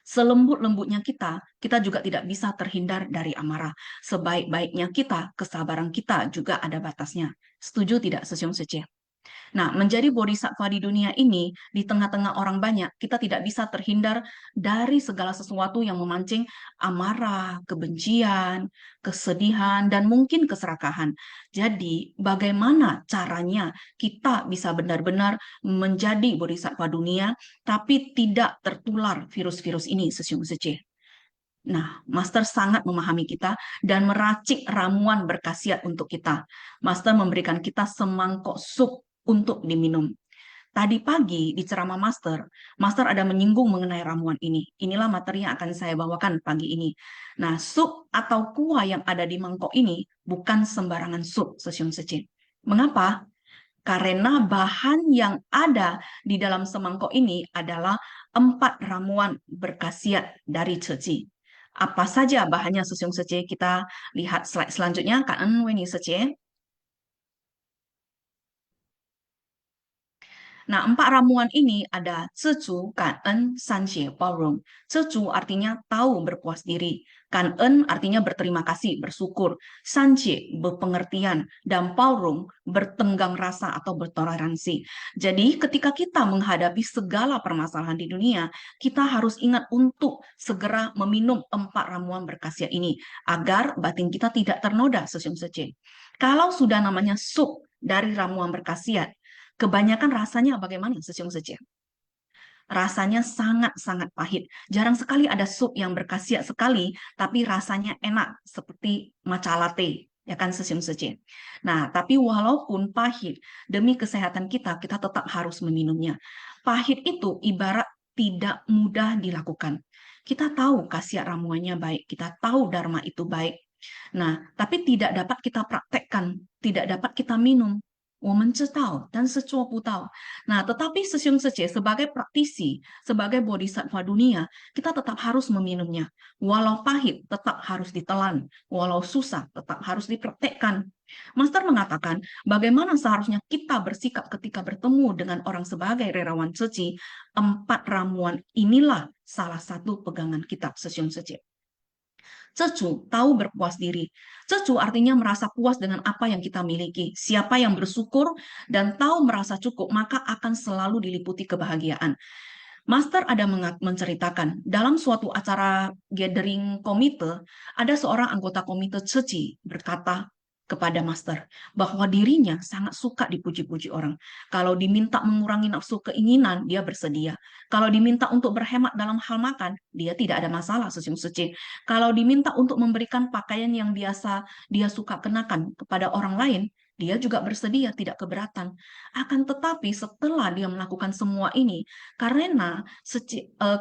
selembut-lembutnya kita juga tidak bisa terhindar dari amarah. Sebaik-baiknya kita, kesabaran kita juga ada batasnya. Setuju tidak, Sisyong Sece? Nah, menjadi bodhisattva di dunia ini, di tengah-tengah orang banyak, kita tidak bisa terhindar dari segala sesuatu yang memancing amarah, kebencian, kesedihan, dan mungkin keserakahan. Jadi, bagaimana caranya kita bisa benar-benar menjadi bodhisattva dunia, tapi tidak tertular virus-virus ini, Sisyong Sece? Nah, Master sangat memahami kita dan meracik ramuan berkhasiat untuk kita. Master memberikan kita semangkok sup untuk diminum. Tadi pagi di ceramah Master ada menyinggung mengenai ramuan ini. Inilah materi yang akan saya bawakan pagi ini. Nah, sup atau kuah yang ada di mangkok ini bukan sembarangan sup, Sisyong Sece. Mengapa? Karena bahan yang ada di dalam semangkok ini adalah 4 ramuan berkhasiat dari Ceci. Apa saja bahannya, Sisyong Sece? Kita lihat slide selanjutnya. Kak En Weni Sece. Nah, 4 ramuan ini ada Zizhu, Kan-en, Sanxie, Baorong. Zizhu artinya tahu berpuas diri. Kan-en artinya berterima kasih, bersyukur. Sanxie, berpengertian. Dan Baorong, bertenggang rasa atau bertoleransi. Jadi, ketika kita menghadapi segala permasalahan di dunia, kita harus ingat untuk segera meminum 4 ramuan berkhasiat ini, agar batin kita tidak ternoda, Sisyong Sece. Kalau sudah namanya sup dari ramuan berkhasiat, kebanyakan rasanya bagaimana, Sisyong Sece? Rasanya sangat-sangat pahit. Jarang sekali ada sup yang berkhasiat sekali, tapi rasanya enak, seperti matcha latte. Ya kan, Sisyong Sece? Nah, tapi walaupun pahit, demi kesehatan kita tetap harus meminumnya. Pahit itu ibarat tidak mudah dilakukan. Kita tahu khasiat ramuannya baik, kita tahu dharma itu baik. Nah, tapi tidak dapat kita praktekkan, tidak dapat kita minum. 我们知道，但是做不到。Nah, tetapi Sisyong Sece sebagai praktisi, sebagai bodhisattva dunia, kita tetap harus meminumnya. Walau pahit, tetap harus ditelan. Walau susah, tetap harus dipraktekkan. Master mengatakan, bagaimana seharusnya kita bersikap ketika bertemu dengan orang sebagai relawan Ceci. 4 ramuan inilah salah satu pegangan kita, Sisyong Sece. Cecu, tahu berpuas diri. Cecu artinya merasa puas dengan apa yang kita miliki. Siapa yang bersyukur dan tahu merasa cukup, maka akan selalu diliputi kebahagiaan. Master ada menceritakan, dalam suatu acara gathering komite, ada seorang anggota komite Ceci berkata kepada Master bahwa dirinya sangat suka dipuji-puji orang. Kalau diminta mengurangi nafsu keinginan, dia bersedia. Kalau diminta untuk berhemat dalam hal makan, dia tidak ada masalah, Sisyong Sece. Kalau diminta untuk memberikan pakaian yang biasa dia suka kenakan kepada orang lain, dia juga bersedia, tidak keberatan. Akan tetapi setelah dia melakukan semua ini, karena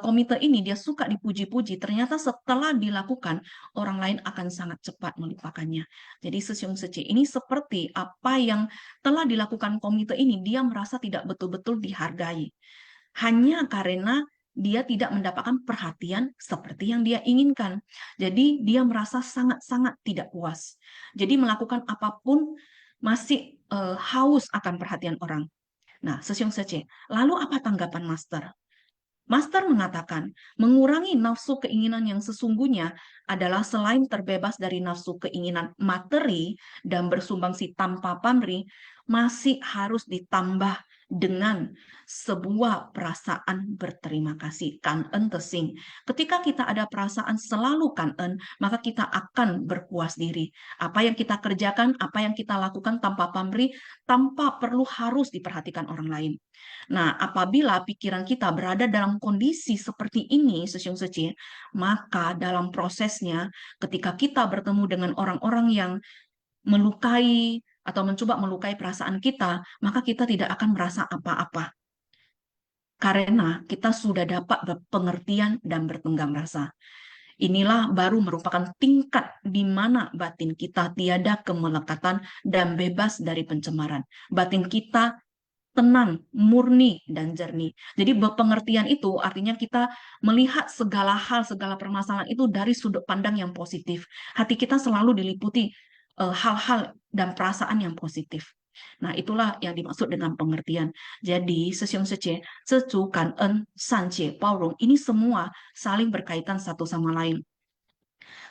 komite ini dia suka dipuji-puji, ternyata setelah dilakukan, orang lain akan sangat cepat melupakannya. Jadi Sisyong Sece ini seperti apa yang telah dilakukan komite ini, dia merasa tidak betul-betul dihargai. Hanya karena dia tidak mendapatkan perhatian seperti yang dia inginkan. Jadi dia merasa sangat-sangat tidak puas. Jadi melakukan apapun masih haus akan perhatian orang. Nah, Sisyong Sece, lalu apa tanggapan Master? Master mengatakan, mengurangi nafsu keinginan yang sesungguhnya adalah selain terbebas dari nafsu keinginan materi dan bersumbangsi tanpa pamrih, masih harus ditambah dengan sebuah perasaan berterima kasih, kangen tesing. Ketika kita ada perasaan selalu kangen, maka kita akan berpuas diri. Apa yang kita kerjakan, apa yang kita lakukan tanpa pamrih, tanpa perlu harus diperhatikan orang lain. Nah, apabila pikiran kita berada dalam kondisi seperti ini, Sesyung Sece, maka dalam prosesnya, ketika kita bertemu dengan orang-orang yang melukai atau mencoba melukai perasaan kita, maka kita tidak akan merasa apa-apa. Karena kita sudah dapat berpengertian dan bertenggang rasa. Inilah baru merupakan tingkat di mana batin kita tiada kemelekatan dan bebas dari pencemaran. Batin kita tenang, murni, dan jernih. Jadi pengertian itu artinya kita melihat segala hal, segala permasalahan itu dari sudut pandang yang positif. Hati kita selalu diliputi hal-hal dan perasaan yang positif. Nah, itulah yang dimaksud dengan pengertian. Jadi, Sesyung Sece, Secu, Kan'en, Sancie, Paurung, ini semua saling berkaitan satu sama lain.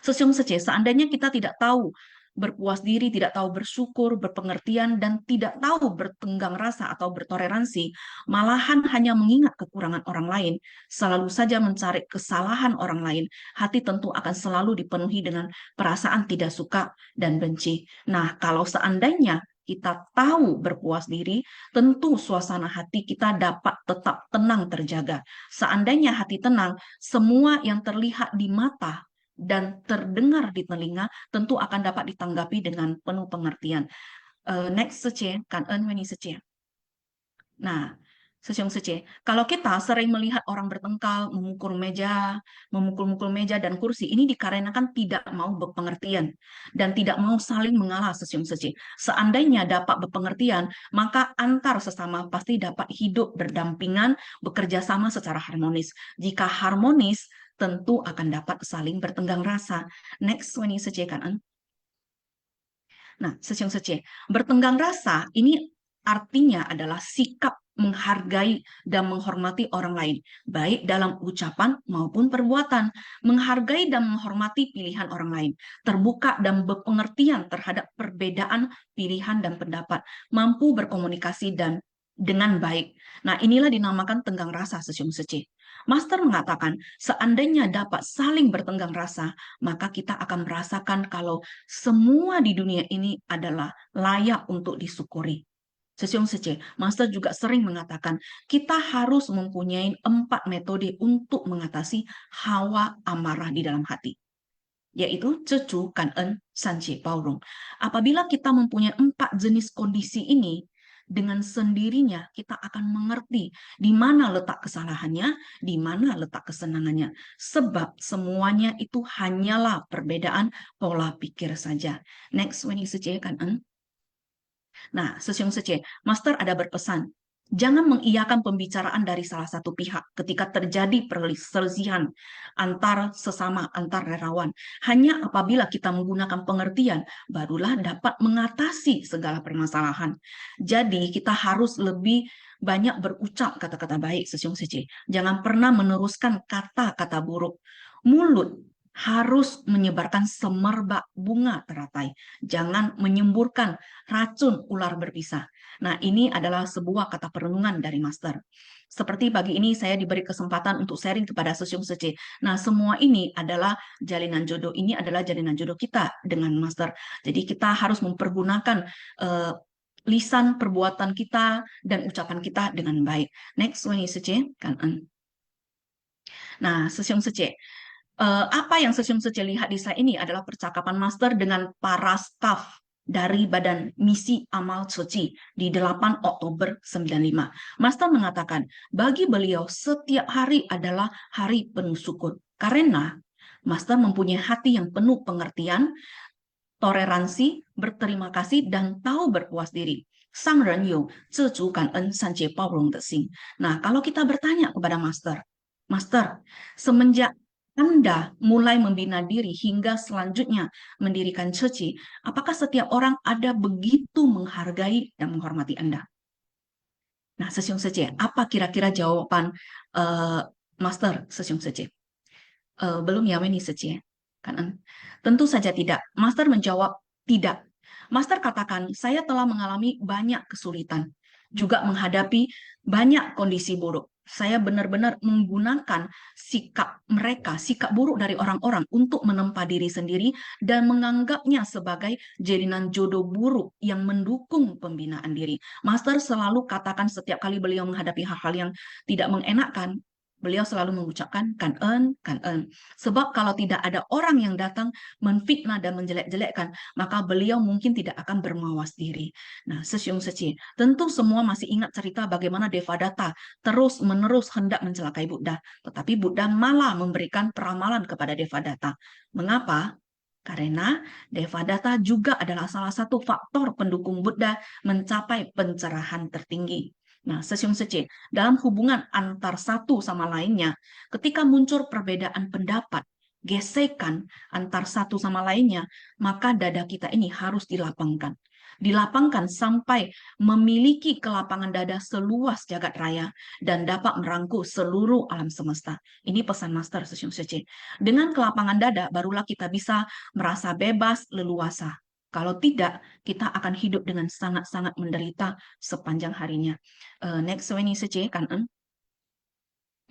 Sesyung Sece, seandainya kita tidak tahu berpuas diri, tidak tahu bersyukur, berpengertian, dan tidak tahu bertenggang rasa atau bertoleransi, malahan hanya mengingat kekurangan orang lain, selalu saja mencari kesalahan orang lain, hati tentu akan selalu dipenuhi dengan perasaan tidak suka dan benci. Nah, kalau seandainya kita tahu berpuas diri, tentu suasana hati kita dapat tetap tenang terjaga. Seandainya hati tenang, semua yang terlihat di mata dan terdengar di telinga tentu akan dapat ditanggapi dengan penuh pengertian. Next Sece, Kan'en Weni Sece. Nah, Sesyung Sece, kalau kita sering melihat orang bertengkar, memukul-mukul meja dan kursi, ini dikarenakan tidak mau berpengertian dan tidak mau saling mengalah, Sesyung Sece. Seandainya dapat berpengertian, maka antar sesama pasti dapat hidup berdampingan, bekerja sama secara harmonis. Jika harmonis, tentu akan dapat saling bertenggang rasa. Next, Weni Sece, Kan'en. Nah, Sesyung Sece, bertenggang rasa ini artinya adalah sikap menghargai dan menghormati orang lain, baik dalam ucapan maupun perbuatan, menghargai dan menghormati pilihan orang lain, terbuka dan berpengertian terhadap perbedaan pilihan dan pendapat, mampu berkomunikasi dan dengan baik. Nah, inilah dinamakan tenggang rasa, Sesyung Sece. Master mengatakan, seandainya dapat saling bertenggang rasa, maka kita akan merasakan kalau semua di dunia ini adalah layak untuk disyukuri. Sesyung Sece, Master juga sering mengatakan, kita harus mempunyai 4 metode untuk mengatasi hawa amarah di dalam hati, yaitu Cecu, Kan'en, Sancie, Paurung. Apabila kita mempunyai 4 jenis kondisi ini, dengan sendirinya kita akan mengerti di mana letak kesalahannya, di mana letak kesenangannya. Sebab semuanya itu hanyalah perbedaan pola pikir saja. Next, Weni Sece, Kan'en. Nah, Sesyung Sece, Master ada berpesan, jangan mengiyakan pembicaraan dari salah satu pihak ketika terjadi perselisihan antar sesama, antar relawan. Hanya apabila kita menggunakan pengertian, barulah dapat mengatasi segala permasalahan. Jadi kita harus lebih banyak berucap kata-kata baik, Sesyung Sece. Jangan pernah meneruskan kata-kata buruk. Mulut harus menyebarkan semerbak bunga teratai. Jangan menyemburkan racun ular berpisah. Nah, ini adalah sebuah kata perenungan dari Master. Seperti pagi ini saya diberi kesempatan untuk sharing kepada Sesyung Sece. Nah, semua ini adalah jalinan jodoh. Ini adalah jalinan jodoh kita dengan Master. Jadi kita harus mempergunakan lisan perbuatan kita dan ucapan kita dengan baik. Next, Weni Sece, Kan'en. Nah, Sesyung Sece, apa yang Sesyung Sece lihat di slide ini adalah percakapan Master dengan para staf dari Badan Misi Amal Suci di 8 Oktober 95. Master mengatakan, bagi beliau setiap hari adalah hari penuh syukur. Karena Master mempunyai hati yang penuh pengertian, toleransi, berterima kasih, dan tahu berpuas diri. Sang Ren Yu, Cecu Kan'en, Sancie Paurung Desing. Nah, kalau kita bertanya kepada Master, Master, semenjak Anda mulai membina diri hingga selanjutnya mendirikan Ceci, apakah setiap orang ada begitu menghargai dan menghormati Anda? Nah, Sesyung Sece, apa kira-kira jawaban Master Sesyung Sece. Belum ya Weni Sece? Kan? Tentu saja tidak. Master menjawab tidak. Master katakan, saya telah mengalami banyak kesulitan, juga menghadapi banyak kondisi buruk. Saya benar-benar menggunakan sikap mereka, sikap buruk dari orang-orang untuk menempa diri sendiri dan menganggapnya sebagai jalinan jodoh buruk yang mendukung pembinaan diri. Master selalu katakan setiap kali beliau menghadapi hal-hal yang tidak mengenakan, beliau selalu mengucapkan kan-en. Sebab kalau tidak ada orang yang datang menfitnah dan menjelek-jelekkan, maka beliau mungkin tidak akan bermawas diri. Nah, Sesyung Sece, tentu semua masih ingat cerita bagaimana Devadatta terus-menerus hendak mencelakai Buddha, tetapi Buddha malah memberikan peramalan kepada Devadatta. Mengapa? Karena Devadatta juga adalah salah satu faktor pendukung Buddha mencapai pencerahan tertinggi. Nah, Sesyung Sece, dalam hubungan antar satu sama lainnya, ketika muncul perbedaan pendapat, gesekan antar satu sama lainnya, maka dada kita ini harus dilapangkan. Dilapangkan sampai memiliki kelapangan dada seluas jagat raya dan dapat merangkul seluruh alam semesta. Ini pesan Master Sesyung Sece. Dengan kelapangan dada, barulah kita bisa merasa bebas, leluasa. Kalau tidak, kita akan hidup dengan sangat-sangat menderita sepanjang harinya. Next, Weni Sece, kan?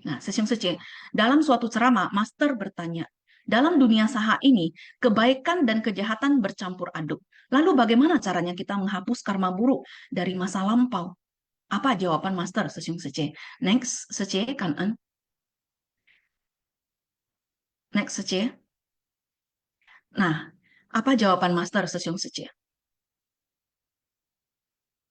Nah, Sesyung Sece, dalam suatu ceramah, Master bertanya, dalam dunia saha ini, kebaikan dan kejahatan bercampur aduk. Lalu bagaimana caranya kita menghapus karma buruk dari masa lampau? Apa jawaban Master Sesyung Sece? Next, Sece, kan? Next, Sece. Nah, apa jawaban Master Sesyung Sece?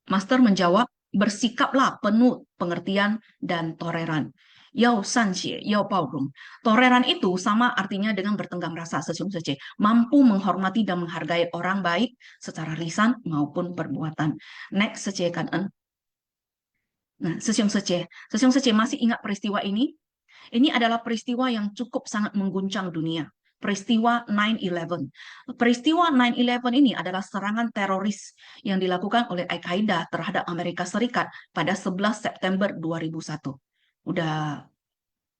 Master menjawab, bersikaplah penuh pengertian dan toleran. Yao sanxie, yao baorong. Toleran itu sama artinya dengan bertenggang rasa, Sesyung Sece. Mampu menghormati dan menghargai orang baik secara lisan maupun perbuatan. Next, Sece kan? Nah, Sesyung Sece masih ingat peristiwa ini? Ini adalah peristiwa yang cukup sangat mengguncang dunia. Peristiwa 9/11. Peristiwa 9/11 ini adalah serangan teroris yang dilakukan oleh Al-Qaeda terhadap Amerika Serikat pada 11 September 2001. Udah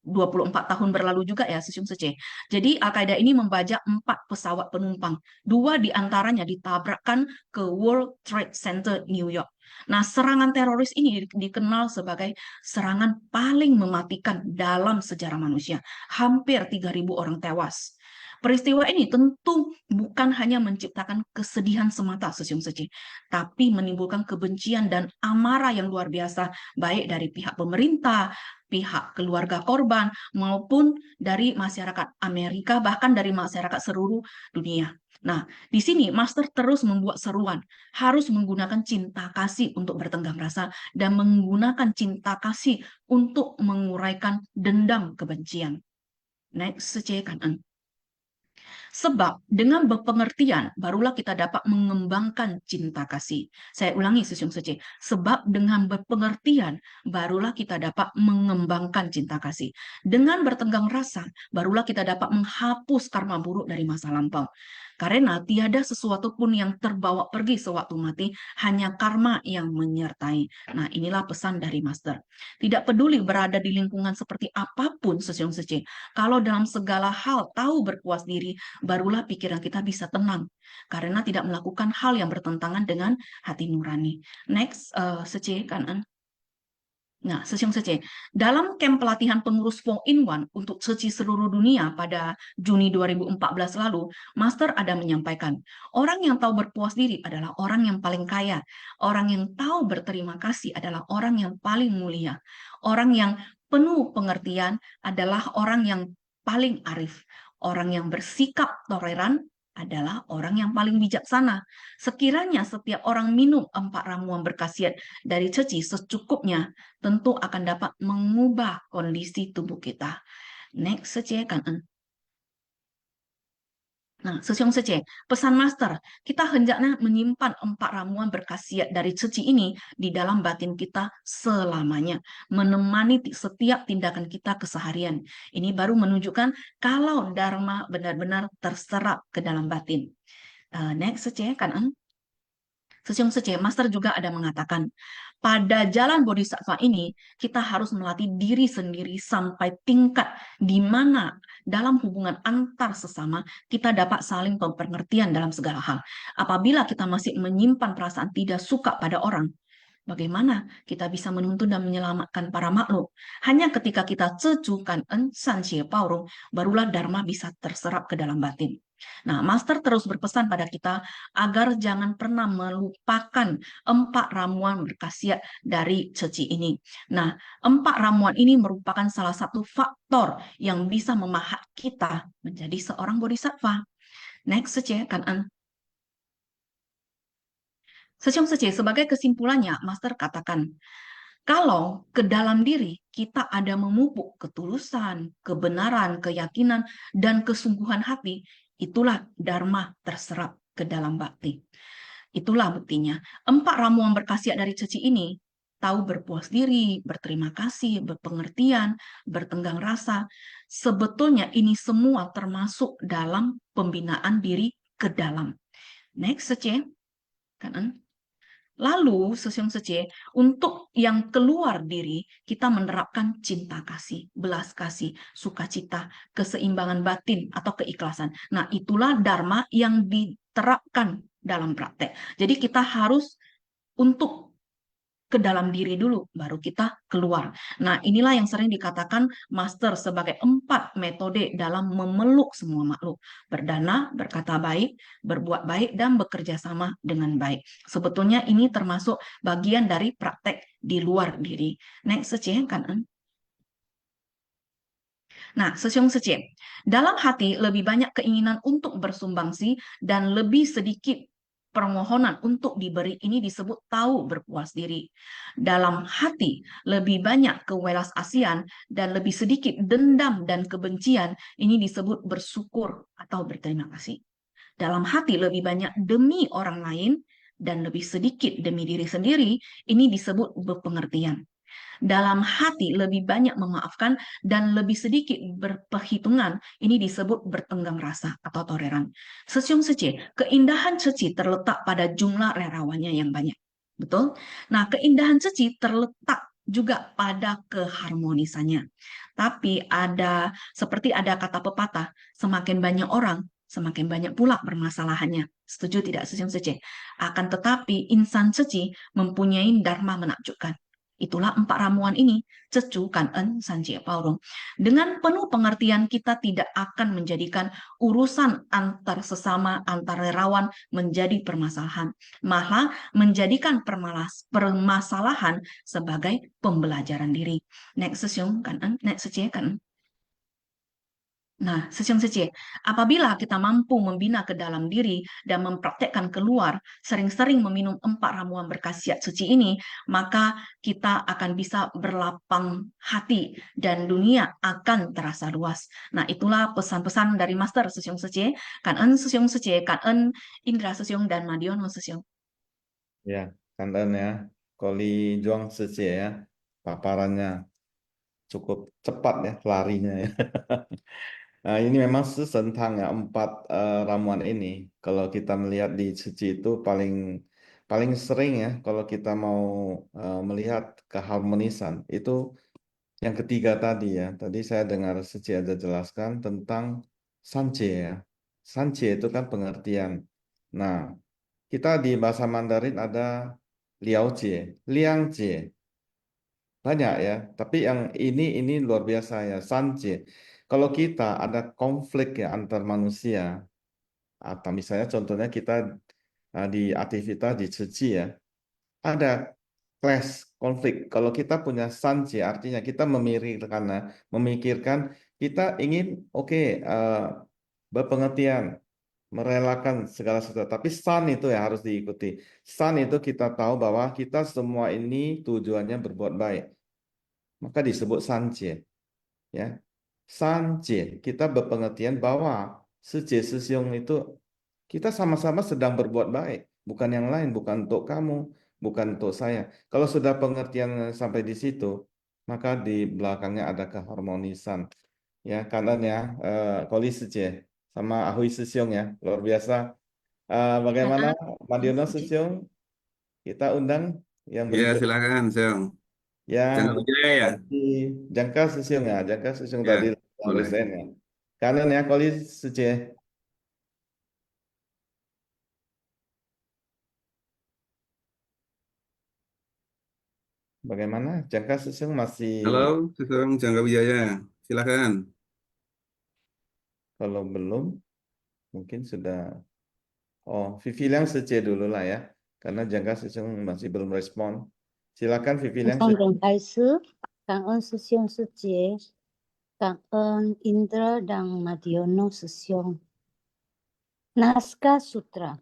24 tahun berlalu juga ya, Sesyung Sece. Jadi Al-Qaeda ini membajak 4 pesawat penumpang. 2 diantaranya ditabrakkan ke World Trade Center New York. Nah, serangan teroris ini dikenal sebagai serangan paling mematikan dalam sejarah manusia. Hampir 3.000 orang tewas. Peristiwa ini tentu bukan hanya menciptakan kesedihan semata, Sesyung Sece, tapi menimbulkan kebencian dan amarah yang luar biasa, baik dari pihak pemerintah, pihak keluarga korban, maupun dari masyarakat Amerika, bahkan dari masyarakat seluruh dunia. Nah, di sini Master terus membuat seruan, harus menggunakan cinta kasih untuk bertenggang rasa dan menggunakan cinta kasih untuk menguraikan dendam kebencian. Next, Sece kanan. Sebab dengan berpengertian barulah kita dapat mengembangkan cinta kasih. Saya ulangi, Sesyung Sece. Sebab dengan berpengertian barulah kita dapat mengembangkan cinta kasih. Dengan bertenggang rasa barulah kita dapat menghapus karma buruk dari masa lampau. Karena tiada sesuatu pun yang terbawa pergi sewaktu mati, hanya karma yang menyertai. Nah, inilah pesan dari Master. Tidak peduli berada di lingkungan seperti apapun, Sesyung Sece. Kalau dalam segala hal tahu berpuas diri, barulah pikiran kita bisa tenang. Karena tidak melakukan hal yang bertentangan dengan hati nurani. Next, Sece kanan. Nah, Sesyung Sece, dalam camp pelatihan pengurus 4-in-1 untuk Ceci seluruh dunia pada Juni 2014 lalu, Master ada menyampaikan, orang yang tahu berpuas diri adalah orang yang paling kaya, orang yang tahu berterima kasih adalah orang yang paling mulia, orang yang penuh pengertian adalah orang yang paling arif, orang yang bersikap toleran adalah orang yang paling bijaksana. Sekiranya setiap orang minum 4 ramuan berkhasiat dari Ceci secukupnya, tentu akan dapat mengubah kondisi tubuh kita. Next, Sece kanan. Nah, Sesyung Sece, pesan Master, kita hendaknya menyimpan 4 ramuan berkhasiat dari Ceci ini di dalam batin kita selamanya, menemani setiap tindakan kita keseharian. Ini baru menunjukkan kalau Dharma benar-benar terserap ke dalam batin. Next, Sece kanan. Sesiung Sece, Master juga ada mengatakan, pada jalan bodhisattva ini, kita harus melatih diri sendiri sampai tingkat di mana dalam hubungan antar sesama, kita dapat saling pengertian dalam segala hal. Apabila kita masih menyimpan perasaan tidak suka pada orang, bagaimana kita bisa menuntun dan menyelamatkan para makhluk? Hanya ketika kita cecukan en san xie paurung, barulah Dharma bisa terserap ke dalam batin. Nah, Master terus berpesan pada kita agar jangan pernah melupakan 4 ramuan berkhasiat dari ceci ini. Nah, 4 ramuan ini merupakan salah satu faktor yang bisa memahat kita menjadi seorang bodhisattva. Next, Cece, kan Sesiung Sece, sebagai kesimpulannya, Master katakan, kalau ke dalam diri kita ada memupuk ketulusan, kebenaran, keyakinan, dan kesungguhan hati, itulah Dharma terserap ke dalam bakti. Itulah buktinya. 4 ramuan berkhasiat dari ceci ini, tahu berpuas diri, berterima kasih, berpengertian, bertenggang rasa. Sebetulnya ini semua termasuk dalam pembinaan diri ke dalam. Next, Sece. Kanan. Lalu, Sesiung Sece, untuk yang keluar diri, kita menerapkan cinta kasih, belas kasih, sukacita, keseimbangan batin atau keikhlasan. Nah, itulah Dharma yang diterapkan dalam praktek. Jadi kita harus untuk ke dalam diri dulu, baru kita keluar. Nah, inilah yang sering dikatakan Master sebagai 4 metode dalam memeluk semua makhluk. Berdana, berkata baik, berbuat baik, dan bekerja sama dengan baik. Sebetulnya ini termasuk bagian dari praktek di luar diri. Next, Sece, kanan. Nah, Sesiung Sece, dalam hati lebih banyak keinginan untuk bersumbangsi dan lebih sedikit permohonan untuk diberi, ini disebut tahu berpuas diri. Dalam hati lebih banyak kewelas asian dan lebih sedikit dendam dan kebencian, ini disebut bersyukur atau berterima kasih. Dalam hati lebih banyak demi orang lain dan lebih sedikit demi diri sendiri, ini disebut berpengertian. Dalam hati lebih banyak memaafkan dan lebih sedikit berperhitungan, ini disebut bertenggang rasa atau toleran. Sesiung Sece, keindahan ceci terletak pada jumlah relawannya yang banyak. Betul? Nah, keindahan ceci terletak juga pada keharmonisannya. Tapi seperti ada kata pepatah, semakin banyak orang, semakin banyak pula permasalahannya. Setuju tidak, Sesiung Sece? Akan tetapi insan ceci mempunyai dharma menakjubkan. Itulah 4 ramuan ini, cecu, kanen, sanjie, paurung. Dengan penuh pengertian kita tidak akan menjadikan urusan antar sesama, antar relawan menjadi permasalahan. Malah menjadikan permasalahan sebagai pembelajaran diri. Next sesiung, kanen, next secie, kanen. Nah, Sesiung Sece, apabila kita mampu membina ke dalam diri dan mempraktekkan keluar, sering-sering meminum 4 ramuan berkhasiat suci ini, maka kita akan bisa berlapang hati dan dunia akan terasa luas. Nah, itulah pesan-pesan dari Master Sesiung Sece, Kanen Sesiung Sece, Kanen Indra Sesiung, dan Madiono Sesiung. Ya, kandan ya. Koli Juang Sece ya. Paparannya cukup cepat ya larinya ya. Nah, ini memang sesentang ya 4 ramuan ini. Kalau kita melihat di suci itu paling sering ya kalau kita mau melihat keharmonisan itu yang ketiga tadi ya. Tadi saya dengar Suci ada jelaskan tentang sanje ya. Sanje itu kan pengertian. Nah, kita di bahasa Mandarin ada liaojie, liangjie. Banyak ya, tapi yang ini luar biasa ya, sanje. Kalau kita ada konflik ya antar manusia, atau misalnya contohnya kita di aktivitas di suci ya, ada clash, konflik. Kalau kita punya sanje, artinya kita memikirkan kita ingin oke, berpengertian, merelakan segala sesuatu. Tapi san itu ya harus diikuti. San itu kita tahu bahwa kita semua ini tujuannya berbuat baik. Maka disebut sanje. Ya, sanje kita berpengertian bahwa seje sesiung itu kita sama-sama sedang berbuat baik, bukan yang lain, bukan untuk kamu, bukan untuk saya. Kalau sudah pengertian sampai di situ, maka di belakangnya ada keharmonisan. Ya, karena ya Koli Seje sama Ahui Sesiung ya, luar biasa. Bagaimana Kanen Madiono Sece. Sesiung? Kita undang yang Ya, berikut. silakan, Seong. Yang Jangka Wijaya ya? di Jangka Sesiung ya, Jangka Sesiung Ya, tadi boleh. resign ya. Kanan ya, Koli Suci. Bagaimana? Jangka Sesiung masih, Halo, Seong Jangka Wijaya. Silakan. kalau belum, mungkin sudah. Oh, Vivi Liang Suci dulu lah ya, karena Jangka Sesiung masih belum respon. Silakan Vivi Liang Suci. 上人开始，感恩师兄师姐，感恩 Indra dan Madiono 师兄。Naskah Sutra.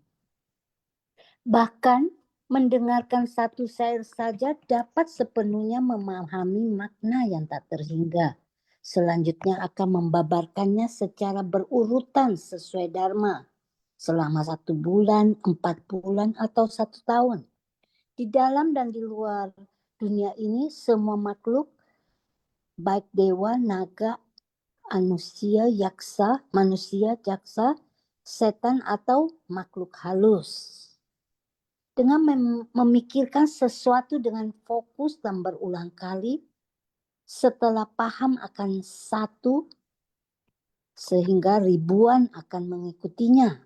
Bahkan mendengarkan satu syair saja dapat sepenuhnya memahami makna yang tak terhingga. Selanjutnya akan membabarkannya secara berurutan sesuai dharma selama 1 bulan, 4 bulan, atau 1 tahun. Di dalam dan di luar dunia ini semua makhluk baik dewa, naga, manusia, jaksa, setan atau makhluk halus. Dengan memikirkan sesuatu dengan fokus dan berulang kali, setelah paham akan satu, sehingga ribuan akan mengikutinya.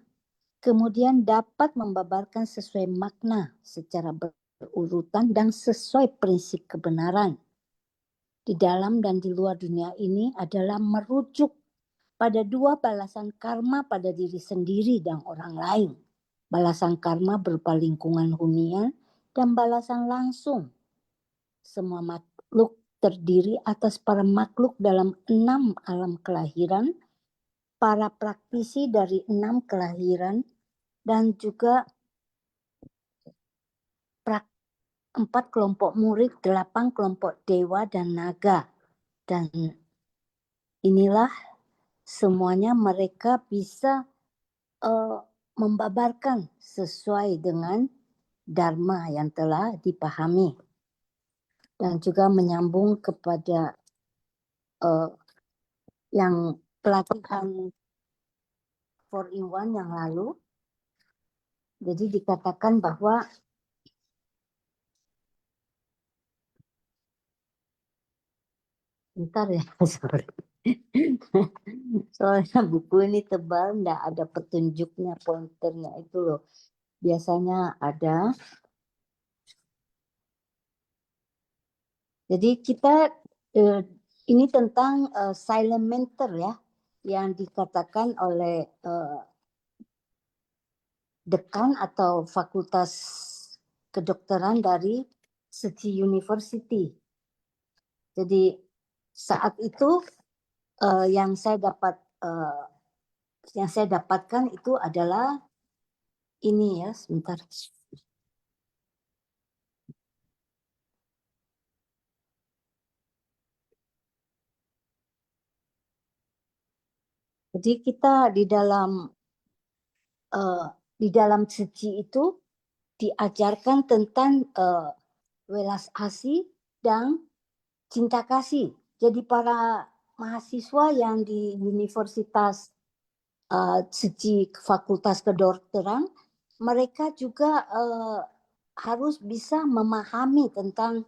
Kemudian dapat membabarkan sesuai makna secara berurutan dan sesuai prinsip kebenaran. Di dalam dan di luar dunia ini adalah merujuk pada 2 balasan karma pada diri sendiri dan orang lain. Balasan karma berupa lingkungan hunian dan balasan langsung. Semua makhluk terdiri atas para makhluk dalam 6 alam kelahiran, para praktisi dari 6 kelahiran, dan juga 4 kelompok murid, 8 kelompok dewa dan naga. Dan inilah semuanya mereka bisa membabarkan sesuai dengan dharma yang telah dipahami. Dan juga menyambung kepada yang pelatihan 4-in-1 yang lalu. Jadi dikatakan bahwa bentar ya, sorry. Soalnya buku ini tebal, enggak ada petunjuknya, pointernya itu loh. Biasanya ada. Jadi kita ini tentang silent mentor ya, yang dikatakan oleh dekan atau fakultas kedokteran dari City University. Jadi saat itu yang saya dapatkan itu adalah ini ya, sebentar. Jadi kita di dalam suci itu diajarkan tentang welas asih dan cinta kasih. Jadi para mahasiswa yang di Universitas Suci Fakultas Kedokteran, mereka juga harus bisa memahami tentang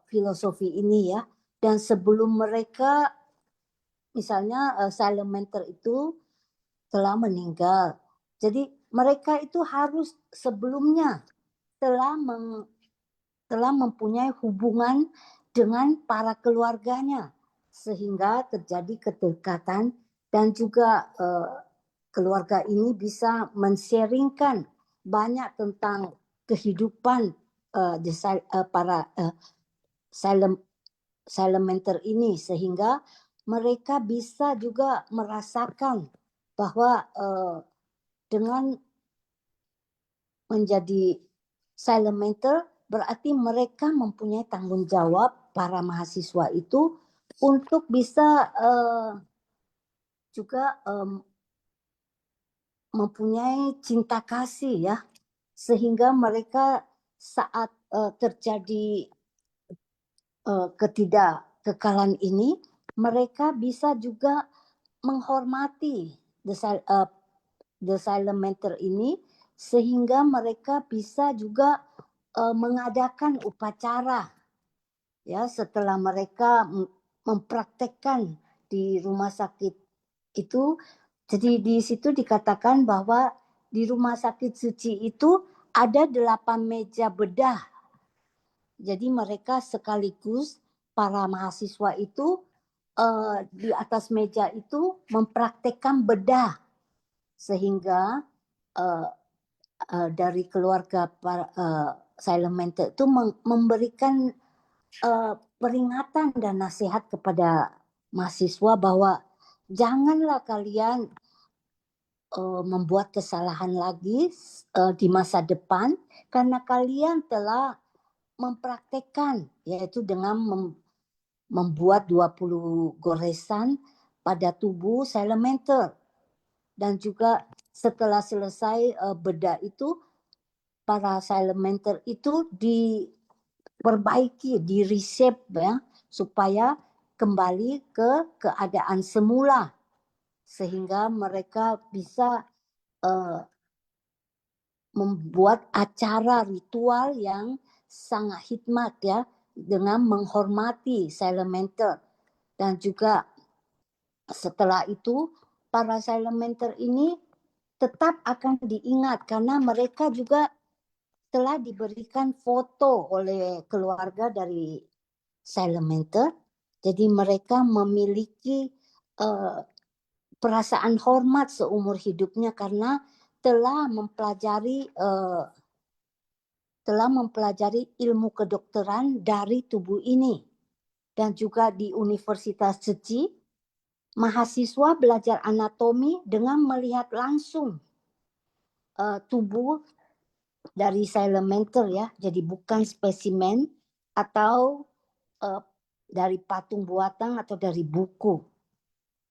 filosofi ini ya. Dan sebelum mereka, misalnya silent mentor itu telah meninggal. Jadi mereka itu harus sebelumnya telah mempunyai hubungan dengan para keluarganya sehingga terjadi kedekatan dan juga keluarga ini bisa men-sharingkan banyak tentang kehidupan para silent mentor ini sehingga mereka bisa juga merasakan bahwa dengan menjadi silent mentor berarti mereka mempunyai tanggung jawab para mahasiswa itu untuk bisa juga mempunyai cinta kasih ya, sehingga mereka saat terjadi ketidakkekalan ini mereka bisa juga menghormati the silent mentor ini sehingga mereka bisa juga mengadakan upacara ya setelah mereka mempraktekkan di rumah sakit itu. Jadi di situ dikatakan bahwa di rumah sakit suci itu ada 8 meja bedah. Jadi mereka sekaligus para mahasiswa itu di atas meja itu mempraktekkan bedah, sehingga dari keluarga Sailmentor itu memberikan peringatan dan nasihat kepada mahasiswa bahwa janganlah kalian membuat kesalahan lagi di masa depan, karena kalian telah mempraktekkan, yaitu dengan membuat 20 goresan pada tubuh Sailmentor. Dan juga setelah selesai bedah itu, para Sailmentor itu diperbaiki, di-reshape ya, supaya kembali ke keadaan semula, sehingga mereka bisa membuat acara ritual yang sangat hikmat ya, dengan menghormati Sailmentor. Dan juga setelah itu para Sailmentor ini tetap akan diingat karena mereka juga telah diberikan foto oleh keluarga dari Sailmentor. Jadi mereka memiliki perasaan hormat seumur hidupnya karena telah mempelajari ilmu kedokteran dari tubuh ini. Dan juga di Universitas Suci, mahasiswa belajar anatomi dengan melihat langsung tubuh dari Sailmentor ya. Jadi bukan spesimen atau dari patung buatan atau dari buku.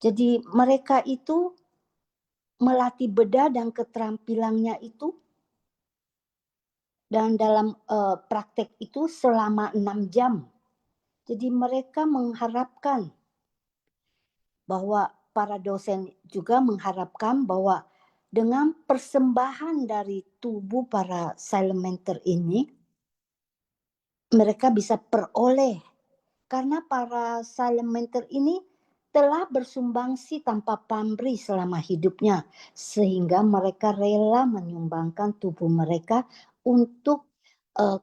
Jadi mereka itu melatih bedah dan keterampilannya itu, dan dalam praktek itu selama 6 jam. Jadi mereka mengharapkan bahwa para dosen juga mengharapkan bahwa dengan persembahan dari tubuh para Sailmentor ini, mereka bisa peroleh, karena para Sailmentor ini telah bersumbangsi tanpa pamrih selama hidupnya, sehingga mereka rela menyumbangkan tubuh mereka untuk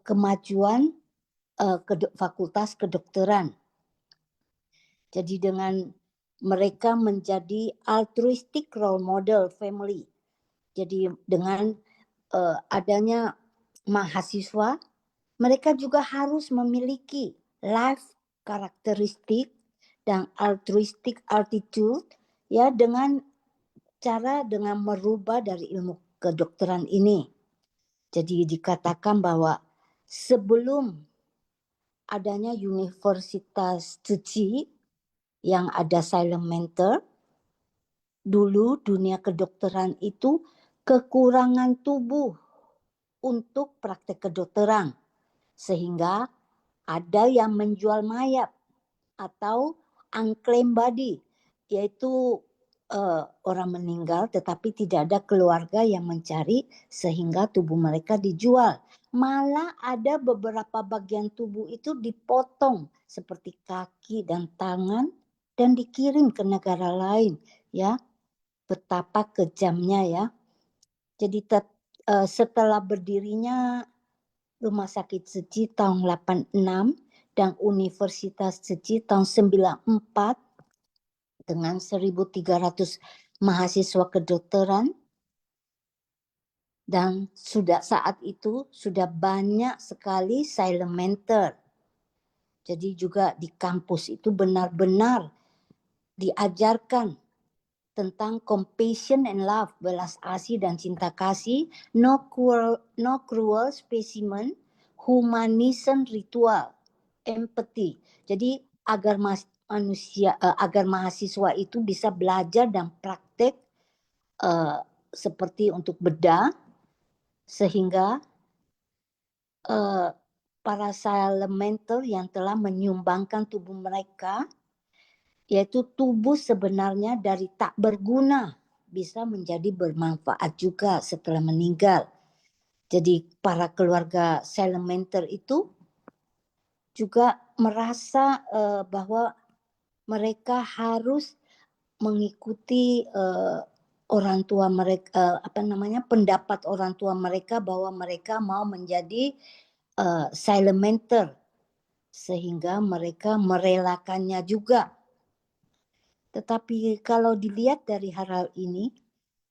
kemajuan fakultas kedokteran. Jadi dengan mereka menjadi altruistic role model family. Jadi dengan adanya mahasiswa, mereka juga harus memiliki life karakteristik dan altruistic attitude ya, dengan merubah dari ilmu kedokteran ini. Jadi dikatakan bahwa sebelum adanya Universitas Suci yang ada Sailmentor, dulu dunia kedokteran itu kekurangan tubuh untuk praktek kedokteran, sehingga ada yang menjual mayat atau unclaimed body, yaitu orang meninggal tetapi tidak ada keluarga yang mencari, sehingga tubuh mereka dijual. Malah ada beberapa bagian tubuh itu dipotong seperti kaki dan tangan dan dikirim ke negara lain ya. Betapa kejamnya ya. Jadi setelah berdirinya Rumah Sakit Suci tahun 86 dan Universitas Suci tahun 94 dengan 1.300 mahasiswa kedokteran, dan saat itu sudah banyak sekali Sailmentor. Jadi juga di kampus itu benar-benar diajarkan tentang compassion and love, belas asih dan cinta kasih, no cruel specimen, humanism ritual, empathy. Jadi agar mahasiswa itu bisa belajar dan praktek seperti untuk bedah, sehingga para Sailmentor yang telah menyumbangkan tubuh mereka, yaitu tubuh sebenarnya dari tak berguna bisa menjadi bermanfaat juga setelah meninggal. Jadi para keluarga Salementer itu juga merasa bahwa mereka harus mengikuti orang tua mereka, pendapat orang tua mereka bahwa mereka mau menjadi Salementer, sehingga mereka merelakannya juga. Tetapi kalau dilihat dari hal ini,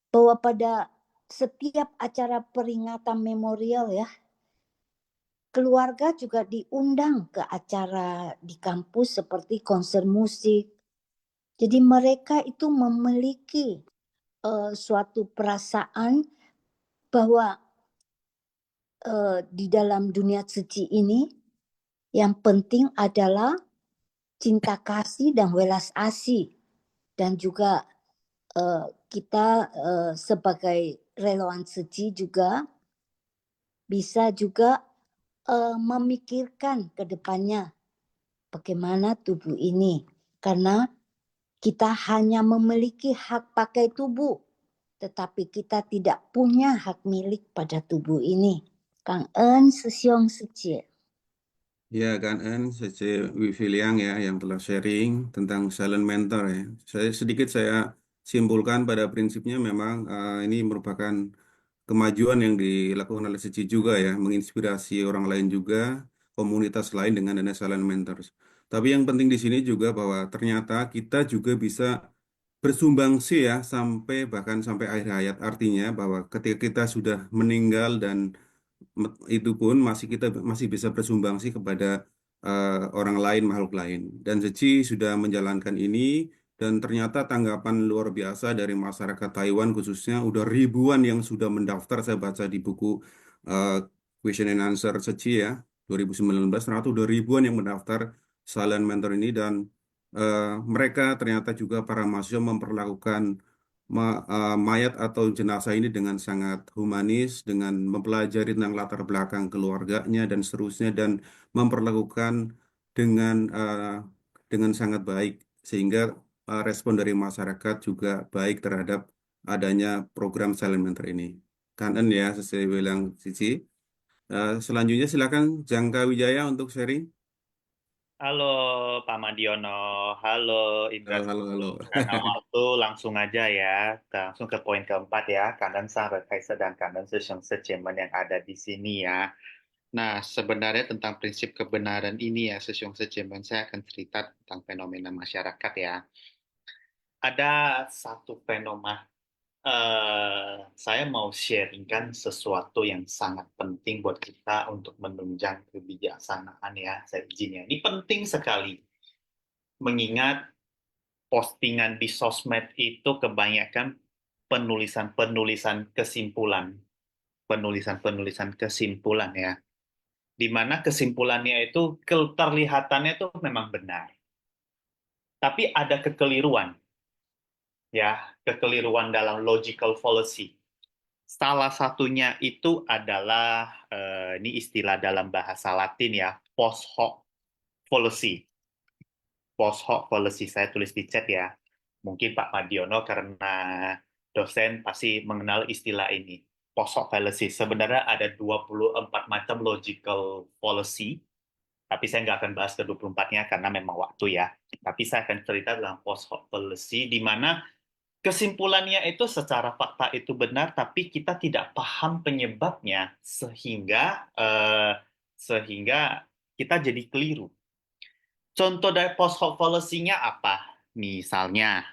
bahwa pada setiap acara peringatan memorial ya, keluarga juga diundang ke acara di kampus seperti konser musik. Jadi mereka itu memiliki suatu perasaan bahwa di dalam dunia suci ini yang penting adalah cinta kasih dan welas asih, dan juga kita sebagai relawan suci juga bisa juga memikirkan ke depannya bagaimana tubuh ini, karena kita hanya memiliki hak pakai tubuh, tetapi kita tidak punya hak milik pada tubuh ini. Kang En Sesiong Secie. Ya, Kang En, Cece Wifiliang ya yang telah sharing tentang silent mentor ya. Saya simpulkan pada prinsipnya memang ini merupakan kemajuan yang dilakukan oleh Cece juga ya, menginspirasi orang lain juga, komunitas lain dengan adanya silent mentors. Tapi yang penting di sini juga bahwa ternyata kita juga bisa bersumbangsi ya bahkan sampai akhir hayat. Artinya bahwa ketika kita sudah meninggal dan itu pun kita masih bisa bersumbangsi kepada orang lain, makhluk lain. Dan Zeci sudah menjalankan ini dan ternyata tanggapan luar biasa dari masyarakat Taiwan khususnya udah ribuan yang sudah mendaftar. Saya baca di buku uh, Question and Answer Zeci ya 2019 ternyata udah ribuan yang mendaftar silent mentor ini dan mereka ternyata juga para mahasiswa memperlakukan mayat atau jenazah ini dengan sangat humanis, dengan mempelajari tentang latar belakang keluarganya dan seterusnya, dan memperlakukan dengan sangat baik, sehingga respon dari masyarakat juga baik terhadap adanya program silent mentor ini. Kanan ya, sesuai bilang Cici. Selanjutnya silakan Jangka Wijaya untuk sharing. Halo Pak Madiono, halo Indra. Halo, halo, halo. Karena waktu langsung aja ya, langsung ke poin keempat ya, kanan Sang Kaiser dan kanan Sesiong Sejemen yang ada di sini ya. Nah, sebenarnya tentang prinsip kebenaran ini ya, Sesiong Sejemen, saya akan cerita tentang fenomena masyarakat ya. Ada satu fenomena, saya mau sharingkan sesuatu yang sangat penting buat kita untuk menunjang kebijaksanaan ya, saya izin ya. Ini penting sekali, mengingat postingan di sosmed itu kebanyakan penulisan-penulisan kesimpulan. Penulisan-penulisan kesimpulan ya. Di mana kesimpulannya itu terlihatannya itu memang benar. Tapi ada kekeliruan. Ya, kekeliruan dalam logical fallacy. Salah satunya itu adalah ini istilah dalam bahasa Latin ya, post hoc fallacy. Post hoc fallacy saya tulis di chat ya. Mungkin Pak Madiono karena dosen pasti mengenal istilah ini. Post hoc fallacy. Sebenarnya ada 24 macam logical fallacy, tapi saya nggak akan bahas ke 24-nya karena memang waktu ya. Tapi saya akan cerita tentang post hoc fallacy, di mana kesimpulannya itu secara fakta itu benar, tapi kita tidak paham penyebabnya, sehingga kita jadi keliru. Contoh dari post hoc fallacy-nya apa? Misalnya,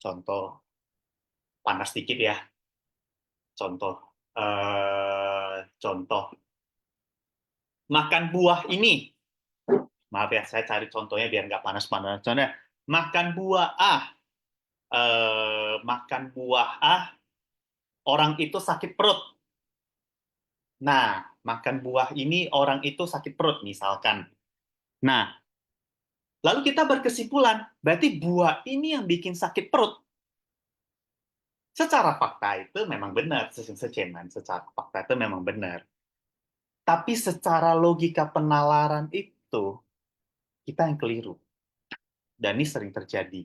contoh panas dikit ya. Contoh makan buah ini. Maaf ya, saya cari contohnya biar nggak panas-panas. Contohnya, makan buah A. Makan buah A, orang itu sakit perut. Nah, makan buah ini orang itu sakit perut misalkan. Nah, lalu kita berkesimpulan, berarti buah ini yang bikin sakit perut. Secara fakta itu memang benar, secara fakta itu memang benar. Tapi secara logika penalaran itu, kita yang keliru. Dan ini sering terjadi.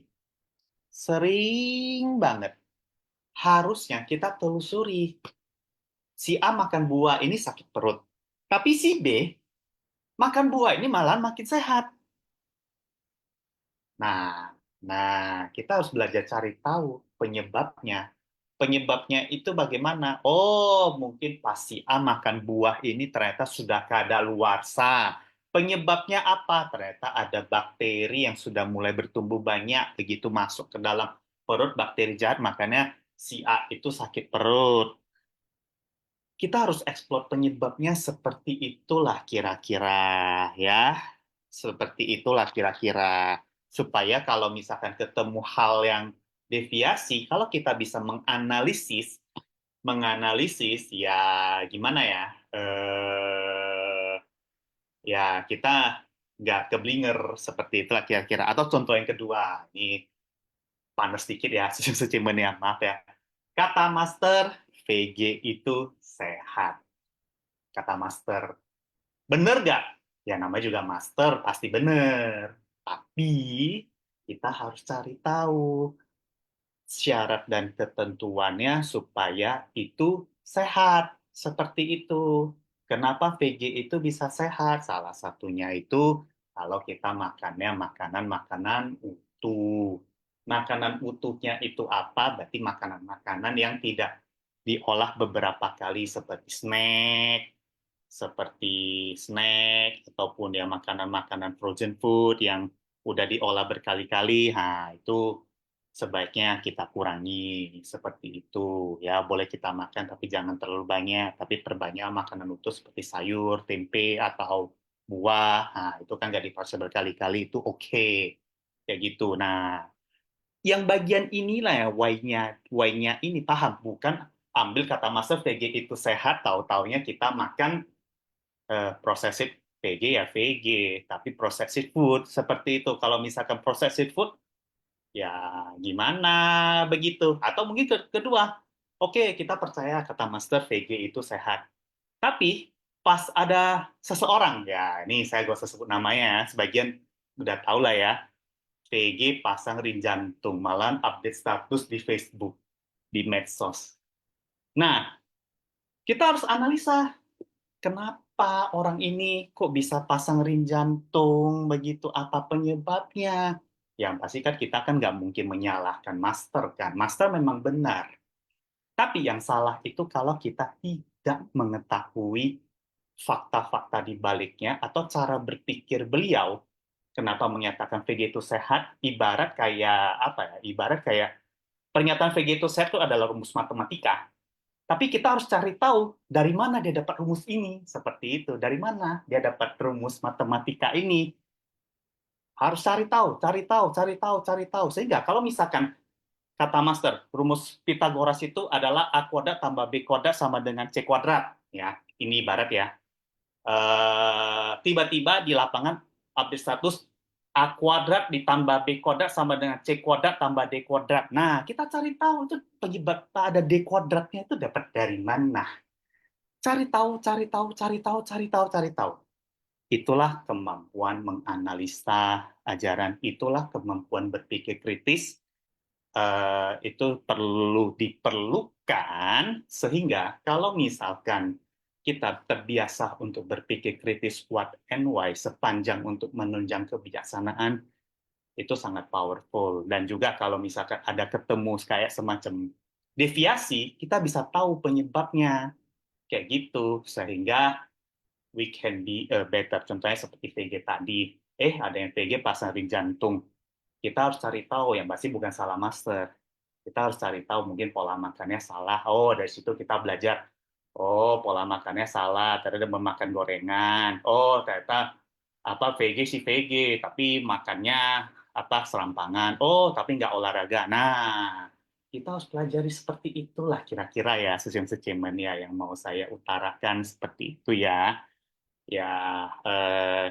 Sering banget. harusnya kita telusuri. Si A makan buah ini sakit perut. Tapi si B makan buah ini malah makin sehat. Nah, kita harus belajar cari tahu penyebabnya. Penyebabnya itu bagaimana? Oh, mungkin pas si A makan buah ini ternyata sudah kadaluarsa. Penyebabnya apa? Ternyata ada bakteri yang sudah mulai bertumbuh banyak. Begitu masuk ke dalam perut bakteri jahat, makanya si A itu sakit perut. Kita harus eksplor penyebabnya seperti itulah kira-kira ya. Seperti itulah kira-kira. Supaya kalau misalkan ketemu hal yang deviasi, kalau kita bisa menganalisis ya gimana ya? Ya kita nggak keblinger seperti itulah kira-kira. Atau contoh yang kedua, ini panas sedikit ya, secimen ya, maaf ya. Kata master, VG itu sehat. Kata master. Bener nggak? Ya namanya juga master, pasti bener. Tapi kita harus cari tahu syarat dan ketentuannya supaya itu sehat. Seperti itu. Kenapa VG itu bisa sehat? Salah satunya itu kalau kita makannya makanan-makanan utuh. Makanan utuhnya itu apa? Berarti makanan-makanan yang tidak diolah beberapa kali seperti snack ataupun ya makanan-makanan frozen food yang udah diolah berkali-kali. Nah, itu sebaiknya kita kurangi seperti itu ya. Boleh kita makan tapi jangan terlalu banyak, tapi perbanyak makanan utuh seperti sayur, tempe atau buah. Nah, itu kan nggak diproses berkali-kali, itu oke. Kayak gitu. Nah, yang bagian inilah ya why-nya ini paham, bukan ambil kata master VG itu sehat, tahu-taunya kita makan processed VG ya VG, tapi processed food seperti itu. Kalau misalkan processed food ya gimana begitu? Atau mungkin kedua, oke, kita percaya kata master VG itu sehat. Tapi pas ada seseorang, ya ini saya gak usah sebut namanya, sebagian udah tahu lah ya, VG pasang ring jantung, malah update status di Facebook, di medsos. Nah, kita harus analisa, kenapa orang ini kok bisa pasang ring jantung begitu, apa penyebabnya? Yang pasti kan kita kan nggak mungkin menyalahkan master kan. Master memang benar. Tapi yang salah itu kalau kita tidak mengetahui fakta-fakta di baliknya atau cara berpikir beliau. Kenapa menyatakan VG itu sehat? Ibarat kayak apa ya? Ibarat kayak pernyataan VG itu sehat itu adalah rumus matematika. Tapi kita harus cari tahu dari mana dia dapat rumus ini. Seperti itu. Dari mana dia dapat rumus matematika ini. Harus cari tahu. Sehingga kalau misalkan kata master, rumus Pitagoras itu adalah A kuadrat tambah B kuadrat sama dengan C kuadrat. Ya, ini ibarat ya. Tiba-tiba di lapangan update status A kuadrat ditambah B kuadrat sama dengan C kuadrat tambah D kuadrat. Nah, kita cari tahu itu penyebab ada D kuadratnya itu dapat dari mana. Cari tahu. Itulah kemampuan menganalisa ajaran, itulah kemampuan berpikir kritis. Itu perlu diperlukan sehingga kalau misalkan kita terbiasa untuk berpikir kritis what and why sepanjang untuk menunjang kebijaksanaan, itu sangat powerful. Dan juga kalau misalkan ada ketemu kayak semacam deviasi, kita bisa tahu penyebabnya kayak gitu sehingga we can be better. Contohnya seperti VG tadi, ada yang VG pasang ring jantung. Kita harus cari tahu, yang pasti bukan salah master. Kita harus cari tahu mungkin pola makannya salah. Oh, dari situ kita belajar. Oh, pola makannya salah. Ternyata memakan gorengan. Oh, ternyata VG sih VG, tapi makannya serampangan. Oh, tapi nggak olahraga. Nah, kita harus pelajari seperti itulah kira-kira ya, secemen ya yang mau saya utarakan seperti itu ya. Ya,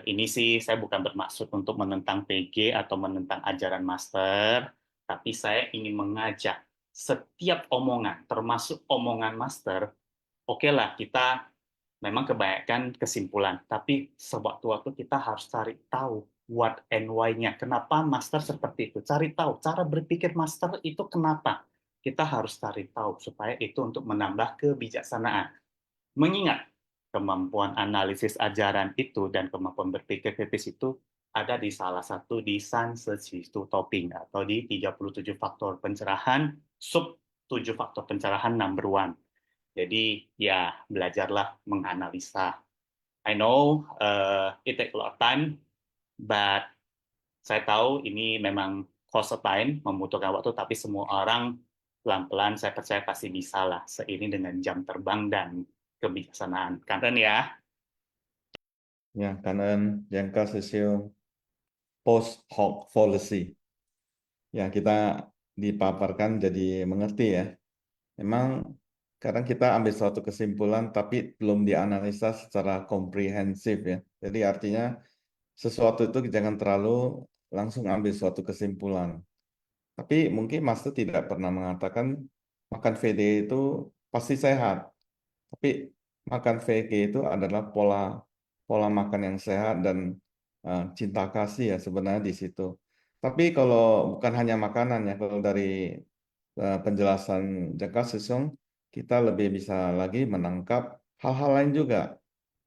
ini sih saya bukan bermaksud untuk menentang PG atau menentang ajaran master, tapi saya ingin mengajak setiap omongan, termasuk omongan master, oke lah kita memang kebanyakan kesimpulan, tapi sewaktu-waktu kita harus cari tahu what and why-nya. Kenapa master seperti itu? Cari tahu cara berpikir master itu kenapa. kita harus cari tahu supaya itu untuk menambah kebijaksanaan. Mengingat kemampuan analisis ajaran itu dan kemampuan berpikir kritis itu ada di salah satu di Sansechitu Topping atau di 37 faktor pencerahan, sub 7 faktor pencerahan number one. Jadi ya belajarlah menganalisa. I know it take a lot of time, but saya tahu ini memang cost of time, membutuhkan waktu, tapi semua orang pelan-pelan saya percaya pasti bisa lah seiring dengan jam terbang dan kebijaksanaan. Kanten ya. Ya, karena jangka sesiung post hoc policy. Ya, kita dipaparkan jadi mengerti ya. Memang kadang kita ambil suatu kesimpulan tapi belum dianalisa secara komprehensif ya. Jadi artinya sesuatu itu jangan terlalu langsung ambil suatu kesimpulan. Tapi mungkin Master tidak pernah mengatakan makan VD itu pasti sehat. Tapi makan VG itu adalah pola makan yang sehat dan cinta kasih ya sebenarnya di situ. Tapi kalau bukan hanya makanan ya, kalau dari penjelasan Jaka Sesong, kita lebih bisa lagi menangkap hal-hal lain juga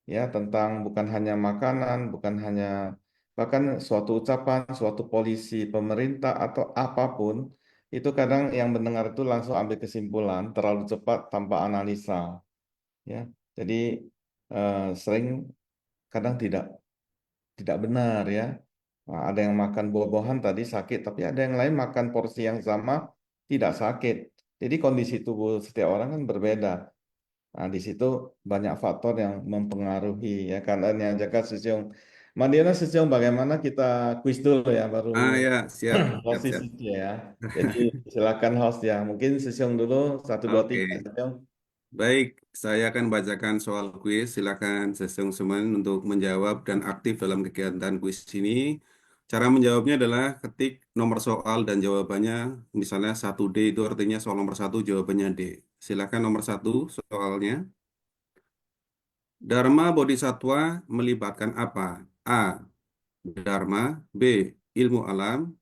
ya tentang bukan hanya makanan, bukan hanya bahkan suatu ucapan, suatu polisi pemerintah atau apapun itu kadang yang mendengar itu langsung ambil kesimpulan terlalu cepat tanpa analisa ya. Jadi sering kadang tidak benar ya. Nah, ada yang makan buah-buahan tadi sakit, tapi ada yang lain makan porsi yang sama tidak sakit. Jadi kondisi tubuh setiap orang kan berbeda. Nah, di situ banyak faktor yang mempengaruhi ya kan. Dan yang jaga Sesiong. Madiana Sesiong bagaimana kita kuis dulu ya Ah baru ya, siap, siap, siap. posisi ya. Jadi silakan host ya. Mungkin Sesiong dulu 1 2 Oke, 3 Sesiong. baik. Saya akan bacakan soal kuis. Silakan Sesung Semen untuk menjawab dan aktif dalam kegiatan kuis ini. Cara menjawabnya adalah ketik nomor soal dan jawabannya. Misalnya 1D itu artinya soal nomor 1, jawabannya D. Silakan nomor 1 soalnya. Dharma Bodhisattva melibatkan apa? A. Dharma. B. Ilmu alam.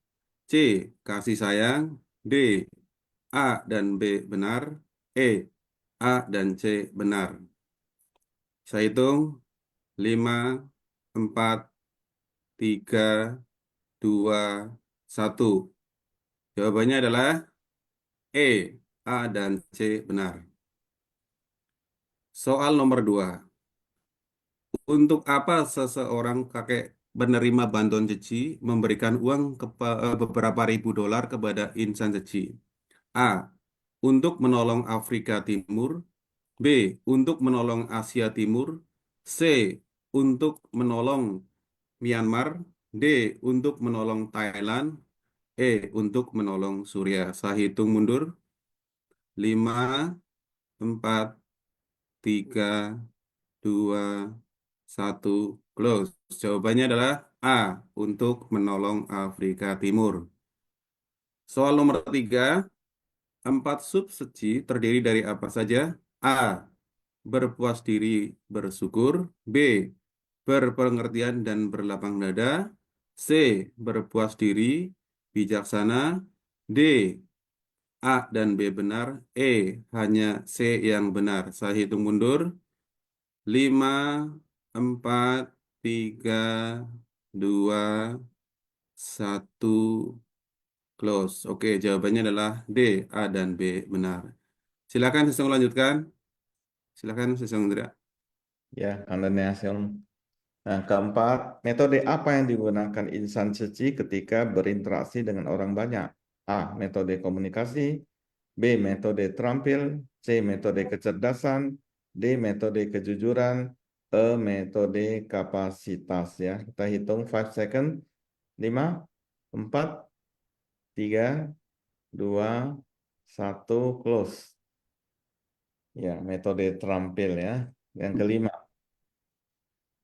C. Kasih sayang. D. A dan B benar. E. A dan C benar. Saya hitung 5, 4, 3, 2, 1. Jawabannya adalah E. A dan C benar. Soal nomor 2. Untuk apa seseorang kakek penerima bantuan Ceci memberikan uang beberapa ribu dolar kepada insan Ceci? A. Untuk menolong Afrika Timur. B. Untuk menolong Asia Timur. C. Untuk menolong Myanmar. D. Untuk menolong Thailand. E. Untuk menolong Suriah. Saya hitung mundur. 5, 4, 3, 2, 1. Close. Jawabannya adalah A. Untuk menolong Afrika Timur. Soal nomor 3. 4 subseci terdiri dari apa saja? A. Berpuas diri, bersyukur. B. Berpengertian dan berlapang dada. C. Berpuas diri, bijaksana. D. A dan B benar. E. Hanya C yang benar. Saya hitung mundur. 5, 4, 3, 2, 1. Close. Oke, jawabannya adalah D. A dan B benar. Silakan Sesong lanjutkan. Silakan Sesong Indra. Ya, Anda Sesiong. Nah, keempat, metode apa yang digunakan insan suci ketika berinteraksi dengan orang banyak? A. Metode komunikasi. B. Metode terampil. C. Metode kecerdasan. D. Metode kejujuran. E. Metode kapasitas. Ya, kita hitung 5 second. 5, 4, 3, 2, 1, close. Ya, metode terampil ya. Yang kelima.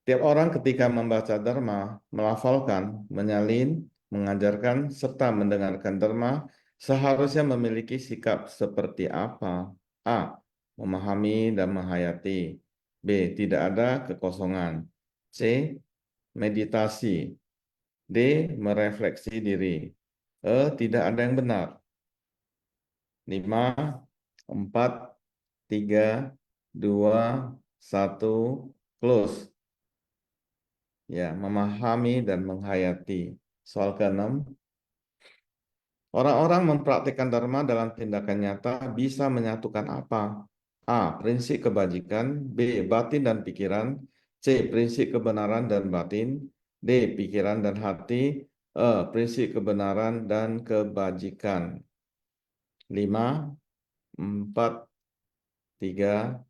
Tiap orang ketika membaca Dharma, melafalkan, menyalin, mengajarkan, serta mendengarkan Dharma, seharusnya memiliki sikap seperti apa? A. Memahami dan menghayati. B. Tidak ada kekosongan. C. Meditasi. D. Merefleksi diri. E. Tidak ada yang benar. 5, 4, 3, 2, 1, close. Ya, memahami dan menghayati. Soal ke-6. Orang-orang mempraktikkan dharma dalam tindakan nyata bisa menyatukan apa? A. Prinsip kebajikan. B. Batin dan pikiran. C. Prinsip kebenaran dan batin. D. Pikiran dan hati. E. Prinsip kebenaran dan kebajikan. 5, 4, 3,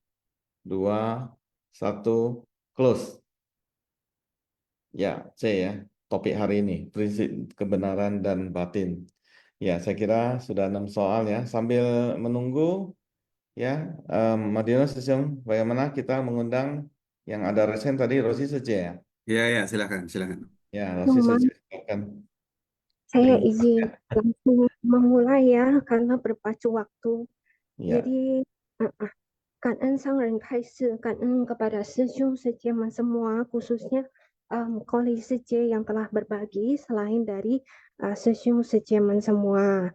2, 1, close. Ya, C ya. Topik hari ini, prinsip kebenaran dan batin. Ya, saya kira sudah 6 soal ya. Sambil menunggu ya, Madino Sesung, bagaimana kita mengundang yang ada resen tadi, Rosi saja ya. Ya, silakan. Ya, Rosi Cuman saja. Silakan. saya Ringkas izin ya. langsung memulai ya karena berpacu waktu. Ya, Jadi, 感恩上人开示，感恩kepada师兄师姐们semua, khususnya Koli Sije yang telah berbagi selain dari sư兄sư姐们semua.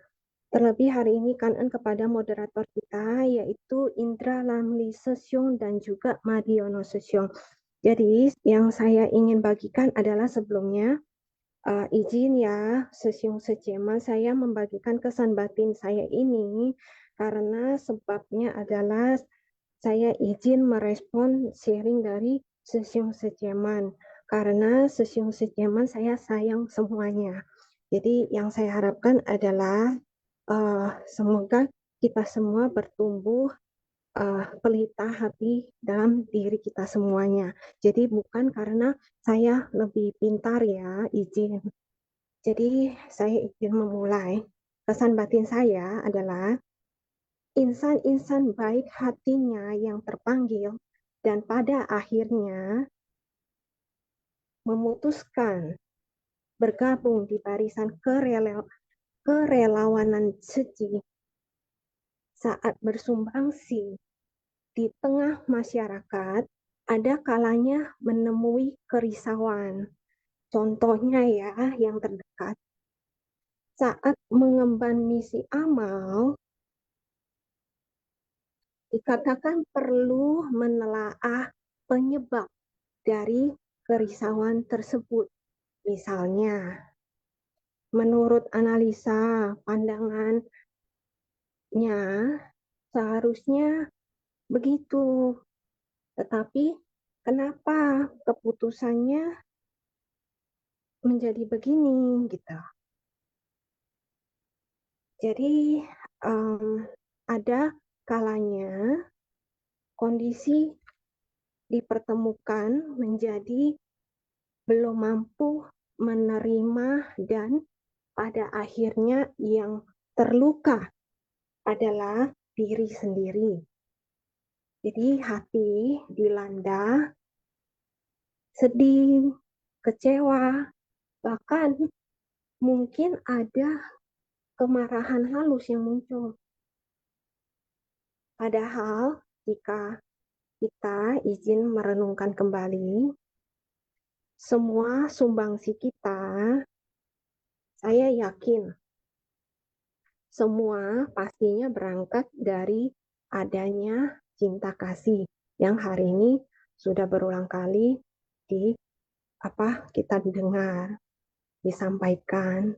Terlebih hari ini kangen kepada moderator kita yaitu Indra Lamli Sesiong dan juga Madiono Sesiong. Jadi yang saya ingin bagikan adalah sebelumnya izin ya Sesiong Sejema saya membagikan kesan batin saya ini karena sebabnya adalah saya izin merespon sharing dari Sesiong Sejeman karena Sesiong Sejeman saya sayang semuanya. Jadi yang saya harapkan adalah semoga kita semua bertumbuh pelita hati dalam diri kita semuanya. Jadi bukan karena saya lebih pintar ya, izin. Jadi saya izin memulai. Pesan batin saya adalah insan-insan baik hatinya yang terpanggil dan pada akhirnya memutuskan bergabung di barisan kerelawanan suci saat bersumbangsi di tengah masyarakat, ada kalanya menemui kerisauan. Contohnya ya, yang terdekat. Saat mengemban misi amal, dikatakan perlu menelaah penyebab dari kerisauan tersebut. Misalnya, menurut analisa pandangannya, seharusnya begitu. Tetapi kenapa keputusannya menjadi begini gitu. Jadi ada kalanya kondisi dipertemukan menjadi belum mampu menerima dan pada akhirnya yang terluka adalah diri sendiri. Jadi hati dilanda sedih, kecewa, bahkan mungkin ada kemarahan halus yang muncul. Padahal jika kita izin merenungkan kembali, semua sumbangsi kita, saya yakin semua pastinya berangkat dari adanya cinta kasih yang hari ini sudah berulang kali kita dengar, disampaikan.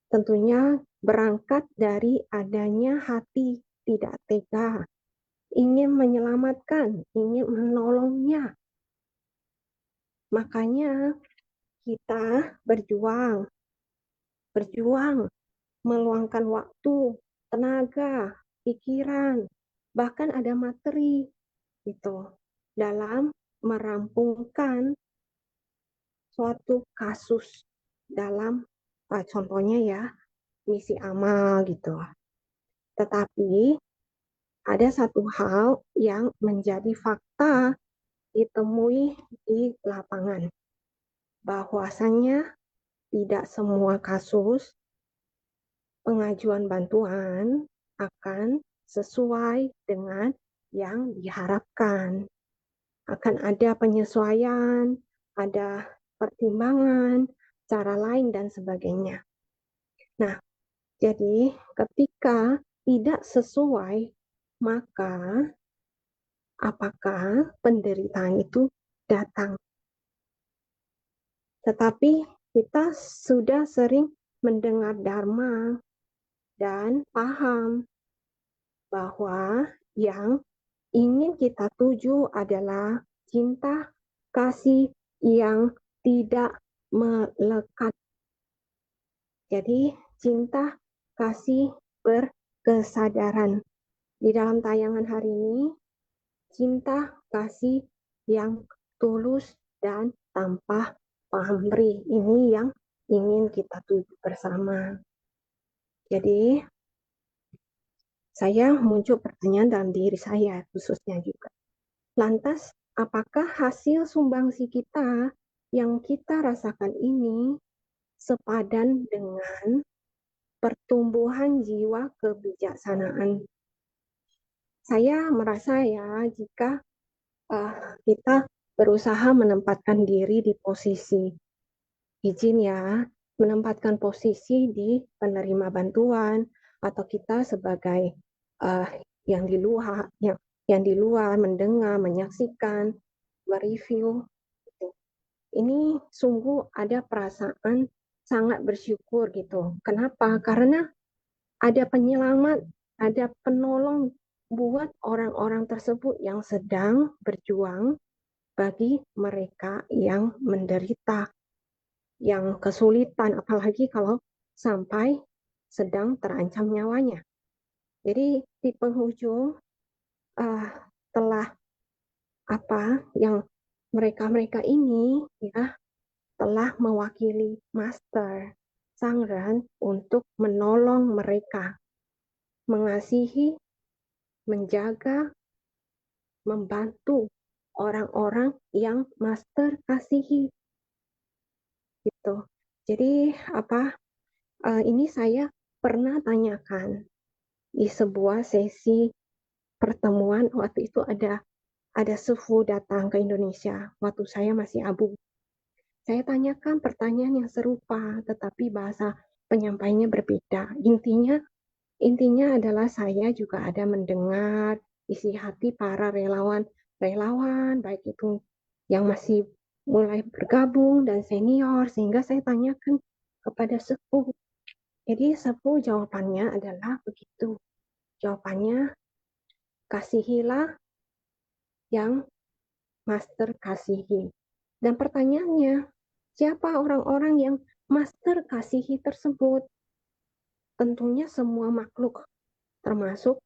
Tentunya berangkat dari adanya hati tidak tega, ingin menyelamatkan, ingin menolongnya. Makanya kita berjuang, meluangkan waktu, tenaga, pikiran, bahkan ada materi gitu dalam merampungkan suatu kasus dalam contohnya ya misi amal gitu. Tetapi ada satu hal yang menjadi fakta ditemui di lapangan, bahwasanya tidak semua kasus pengajuan bantuan akan sesuai dengan yang diharapkan. Akan ada penyesuaian, ada pertimbangan, cara lain, dan sebagainya. Nah, jadi ketika tidak sesuai, maka apakah penderitaan itu datang? Tetapi kita sudah sering mendengar dharma dan paham bahwa yang ingin kita tuju adalah cinta kasih yang tidak melekat. Jadi cinta kasih berkesadaran. Di dalam tayangan hari ini, cinta kasih yang tulus dan tanpa pamrih. Ini yang ingin kita tuju bersama. Jadi, saya muncul pertanyaan dalam diri saya khususnya juga. Lantas, apakah hasil sumbangsi kita yang kita rasakan ini sepadan dengan pertumbuhan jiwa kebijaksanaan? Saya merasa ya, jika kita berusaha menempatkan diri di posisi, izin ya, menempatkan posisi di penerima bantuan atau kita sebagai yang di luar mendengar, menyaksikan, mereview. Gitu. Ini sungguh ada perasaan sangat bersyukur gitu. Kenapa? Karena ada penyelamat, ada penolong buat orang-orang tersebut yang sedang berjuang bagi mereka yang menderita, yang kesulitan, apalagi kalau sampai sedang terancam nyawanya. Jadi di penghujung telah yang mereka ini ya telah mewakili Master Sangren untuk menolong mereka, mengasihi, menjaga, membantu orang-orang yang Master kasihi. Gitu. Jadi ini saya pernah tanyakan di sebuah sesi pertemuan. Waktu itu ada sefu datang ke Indonesia waktu saya masih abu. Saya tanyakan pertanyaan yang serupa, tetapi bahasa penyampaiannya berbeda. Intinya adalah saya juga ada mendengar isi hati para relawan, baik itu yang masih mulai bergabung dan senior, sehingga saya tanyakan kepada sepuh. Jadi sepuh jawabannya adalah begitu. Jawabannya, kasihilah yang Master kasihi. Dan pertanyaannya, siapa orang-orang yang Master kasihi tersebut? Tentunya semua makhluk, termasuk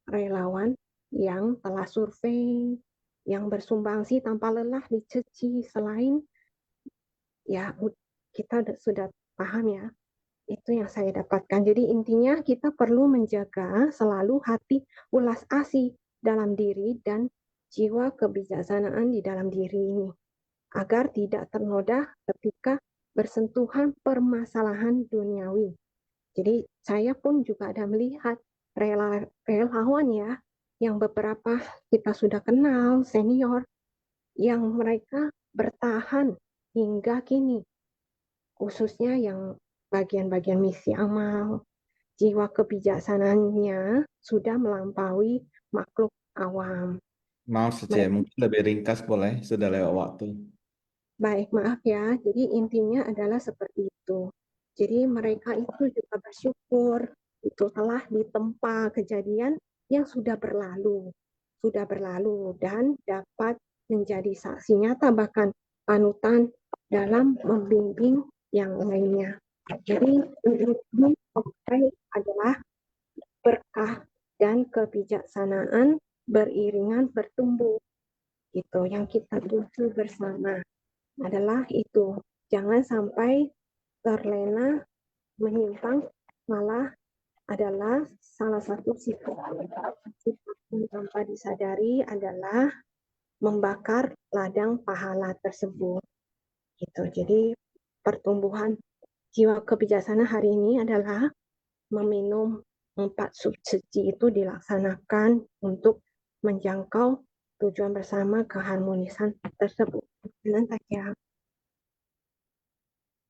relawan yang telah survei, yang bersumbangsi tanpa lelah dicuci, selain ya kita sudah paham ya, itu yang saya dapatkan. Jadi intinya kita perlu menjaga selalu hati ulas asih dalam diri dan jiwa kebijaksanaan di dalam diri ini, agar tidak ternoda ketika bersentuhan permasalahan duniawi. Jadi saya pun juga ada melihat relawan ya, yang beberapa kita sudah kenal, senior, yang mereka bertahan hingga kini, khususnya yang bagian-bagian misi amal, jiwa kebijaksanaannya sudah melampaui makhluk awam. Maaf saja, mungkin lebih ringkas boleh, sudah lewat waktu. Baik, maaf ya. Jadi intinya adalah seperti itu. Jadi mereka itu juga bersyukur itu telah ditempa kejadian yang sudah berlalu dan dapat menjadi saksi nyata bahkan panutan dalam membimbing yang lainnya. Jadi ini adalah berkah dan kebijaksanaan beriringan bertumbuh. Itu yang kita tuju bersama adalah itu. Jangan sampai terlena menyimpang, malah adalah salah satu sifat yang tanpa disadari adalah membakar ladang pahala tersebut. Gitu. Jadi pertumbuhan jiwa kebijaksanaan hari ini adalah meminum 4 suci itu dilaksanakan untuk menjangkau tujuan bersama keharmonisan tersebut.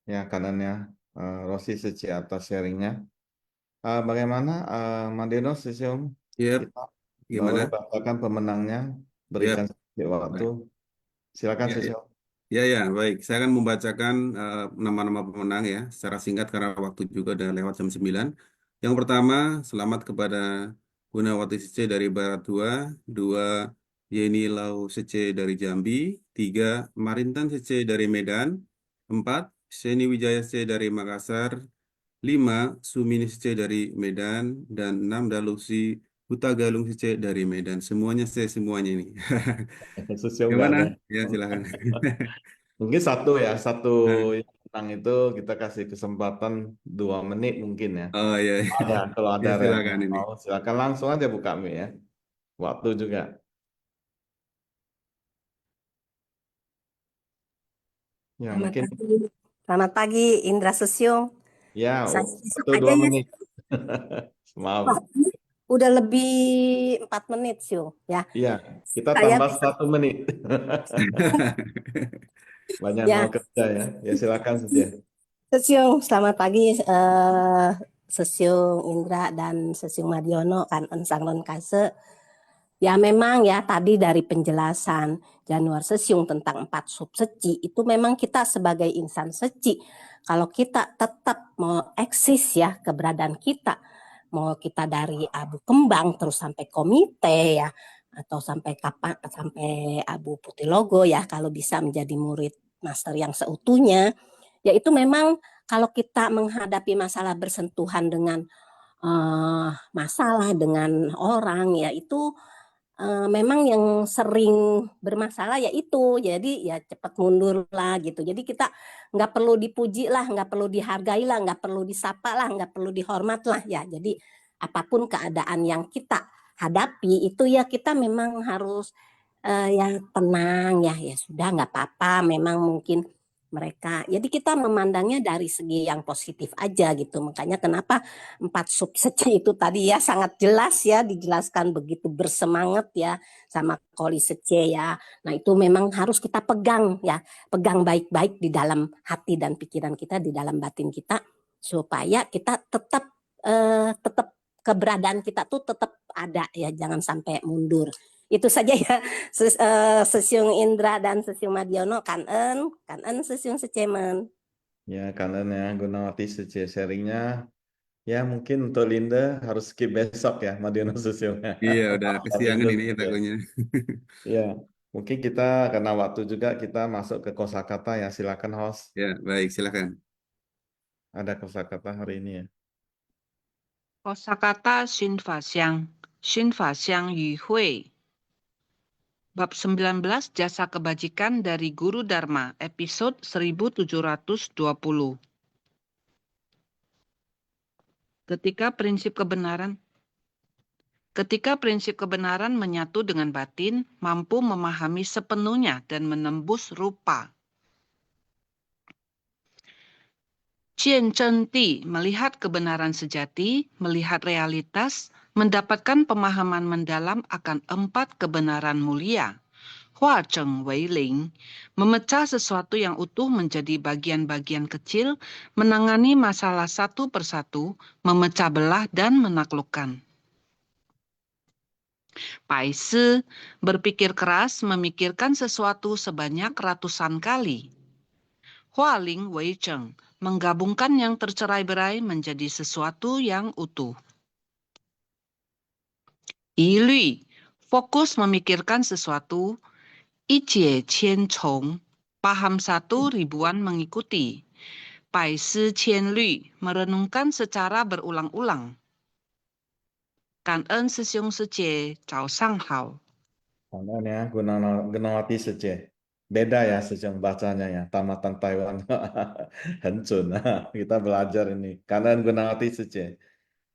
Ya, kanannya Rosi Suci atas sharingnya. Bagaimana Mandeno Sisyong? Yep. Kita Gimana? boleh bacakan pemenangnya, Yep. berikan sedikit waktu. Baik. Silakan Ya, ya. Sisyong. Ya, baik. Saya akan membacakan nama-nama pemenang ya, secara singkat karena waktu juga udah lewat jam 9. Yang pertama, selamat kepada Gunawati Sece dari Barat 2, 2 Yeni Lau Sece dari Jambi, 3 Marintan Sece dari Medan, 4 Seni Wijaya Sece dari Makassar, 5 Sumini Sece dari Medan, dan 6 Dalusi Huta Galung Sece dari Medan. Semuanya C semuanya ini. Sisyong nggak Gimana? ada. Ya, silakan. Mungkin satu ya, satu Nah, yang menang itu kita kasih kesempatan 2 menit mungkin ya. oh ya, Ada, kalau ada ya yang silakan ini. mau, silakan langsung aja buka mic ya. Waktu juga. Ya Selamat mungkin pagi. Selamat pagi, Indra Susyung. ya Saya besok waktu aja dua ya. menit. Maaf. Wah, ini udah lebih 4 menit, Syung. Ya, Iya, kita saya tambah besok 1 menit. Banyak mau ya. kerja ya. Ya silakan saja. Susyung, selamat pagi, Susyung Indra dan Susyung Madiono, kan Ensangron Kase. Ya memang ya tadi dari penjelasan Januar Sesyung tentang 4 sub seci itu memang kita sebagai insan seci kalau kita tetap mau eksis ya keberadaan kita mau kita dari abu kembang terus sampai komite ya atau sampai kapan sampai abu putih logo ya kalau bisa menjadi murid master yang seutuhnya ya itu memang kalau kita menghadapi masalah bersentuhan dengan masalah dengan orang ya itu memang yang sering bermasalah ya itu jadi ya cepat mundur lah gitu jadi kita nggak perlu dipuji lah nggak perlu dihargai lah nggak perlu disapa lah nggak perlu dihormat lah ya jadi apapun keadaan yang kita hadapi itu ya kita memang harus ya tenang ya sudah nggak apa-apa memang mungkin mereka jadi kita memandangnya dari segi yang positif aja gitu makanya kenapa 4 subseci itu tadi ya sangat jelas ya dijelaskan begitu bersemangat ya sama Koli Sece ya nah itu memang harus kita pegang ya pegang baik-baik di dalam hati dan pikiran kita di dalam batin kita supaya kita tetap keberadaan kita tuh tetap ada ya jangan sampai mundur itu saja ya Sesyung Indra dan Sesyung Madiono kanen Sesyung Secemen. Ya kalian ya Gunawati Sece sharingnya. Ya mungkin untuk Linda harus skip besok ya Madiono Susyung. Iya, udah Dan kesiangan Linda ini juga. takutnya. Ya, mungkin kita karena waktu juga kita masuk ke kosakata ya. Silakan host. Ya, baik, silakan. Ada kosakata hari ini ya. Kosakata Xun Fa Xiang Yu Hui. Bab 19 Jasa Kebajikan dari Guru Dharma, episode 1720. Ketika prinsip kebenaran menyatu dengan batin, mampu memahami sepenuhnya dan menembus rupa. Jian Zhen Di melihat kebenaran sejati, melihat realitas, mendapatkan pemahaman mendalam akan 4 kebenaran mulia. Hua Zheng Wei Ling, memecah sesuatu yang utuh menjadi bagian-bagian kecil, menangani masalah satu persatu, memecah belah dan menaklukkan. Pai Si, berpikir keras memikirkan sesuatu sebanyak ratusan kali. Hua Ling Wei Zheng, menggabungkan yang tercerai-berai menjadi sesuatu yang utuh. Yi Lui, fokus memikirkan sesuatu. Ijie Qian Chong, paham 1 ribuan mengikuti. Bai Si Qian Lui, merenungkan secara berulang-ulang. Kanen Sesyung Sece, Cao Sang Hao. Kalian ya Gunawati Sece. Beda ya Sejong bacanya ya. Tamatan Taiwan. Hancun. Kita belajar ini. Kalian Gunawati Sece.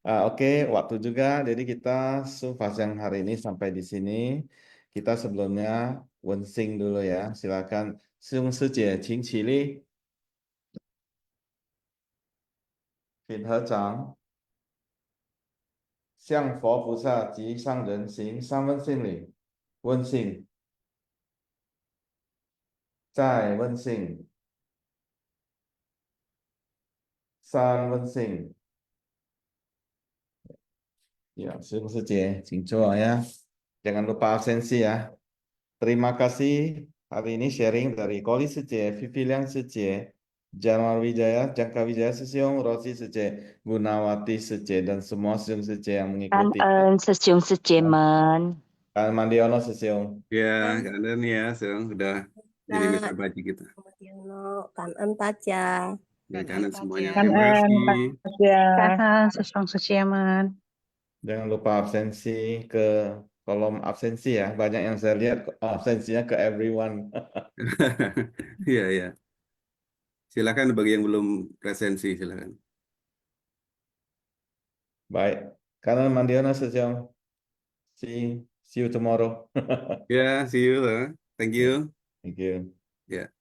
Oke, waktu juga. Jadi kita sufas yang hari ini sampai di sini. Kita sebelumnya Wensing dulu ya. Silakan. Sung Sece, Qing Qili. Bin He Zhang. 向佛菩萨及上人行3分信礼。问信，再问信，3问信， Ya, Sung Sejie,请坐ya. Jangan lupa absensi ya. Terima kasih hari ini sharing dari Koli Sejie, Vivi Liang Sejie, Januar Wijaya, Jangka Wijaya Sesiung, Rosi Sejie, Gunawati Sejie, dan semua Sesiung Sejie yang Cảm mengikuti. ơn Sesiung Sejemen. Dan Mandiono Sesiung. Ya, Kak Anden ya, Seung udah jadi mitra baji kita. Madiono, Kanen Taja. Ya, kanan semuanya. Cảm Terima ơn kasih. Cảm ơn Sesiung Sejemen. Jangan lupa absensi ke kolom absensi ya. Banyak yang saya lihat absensinya ke everyone. Iya, ya. Silakan bagi yang belum presensi, silakan. Baik. Kanan Mandiono Sesiung. See you tomorrow. Ya, see you. Thank you. Thank you. Ya.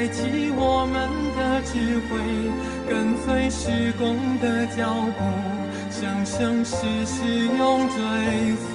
开启我们的智慧，跟随施工的脚步，生生世世永追随。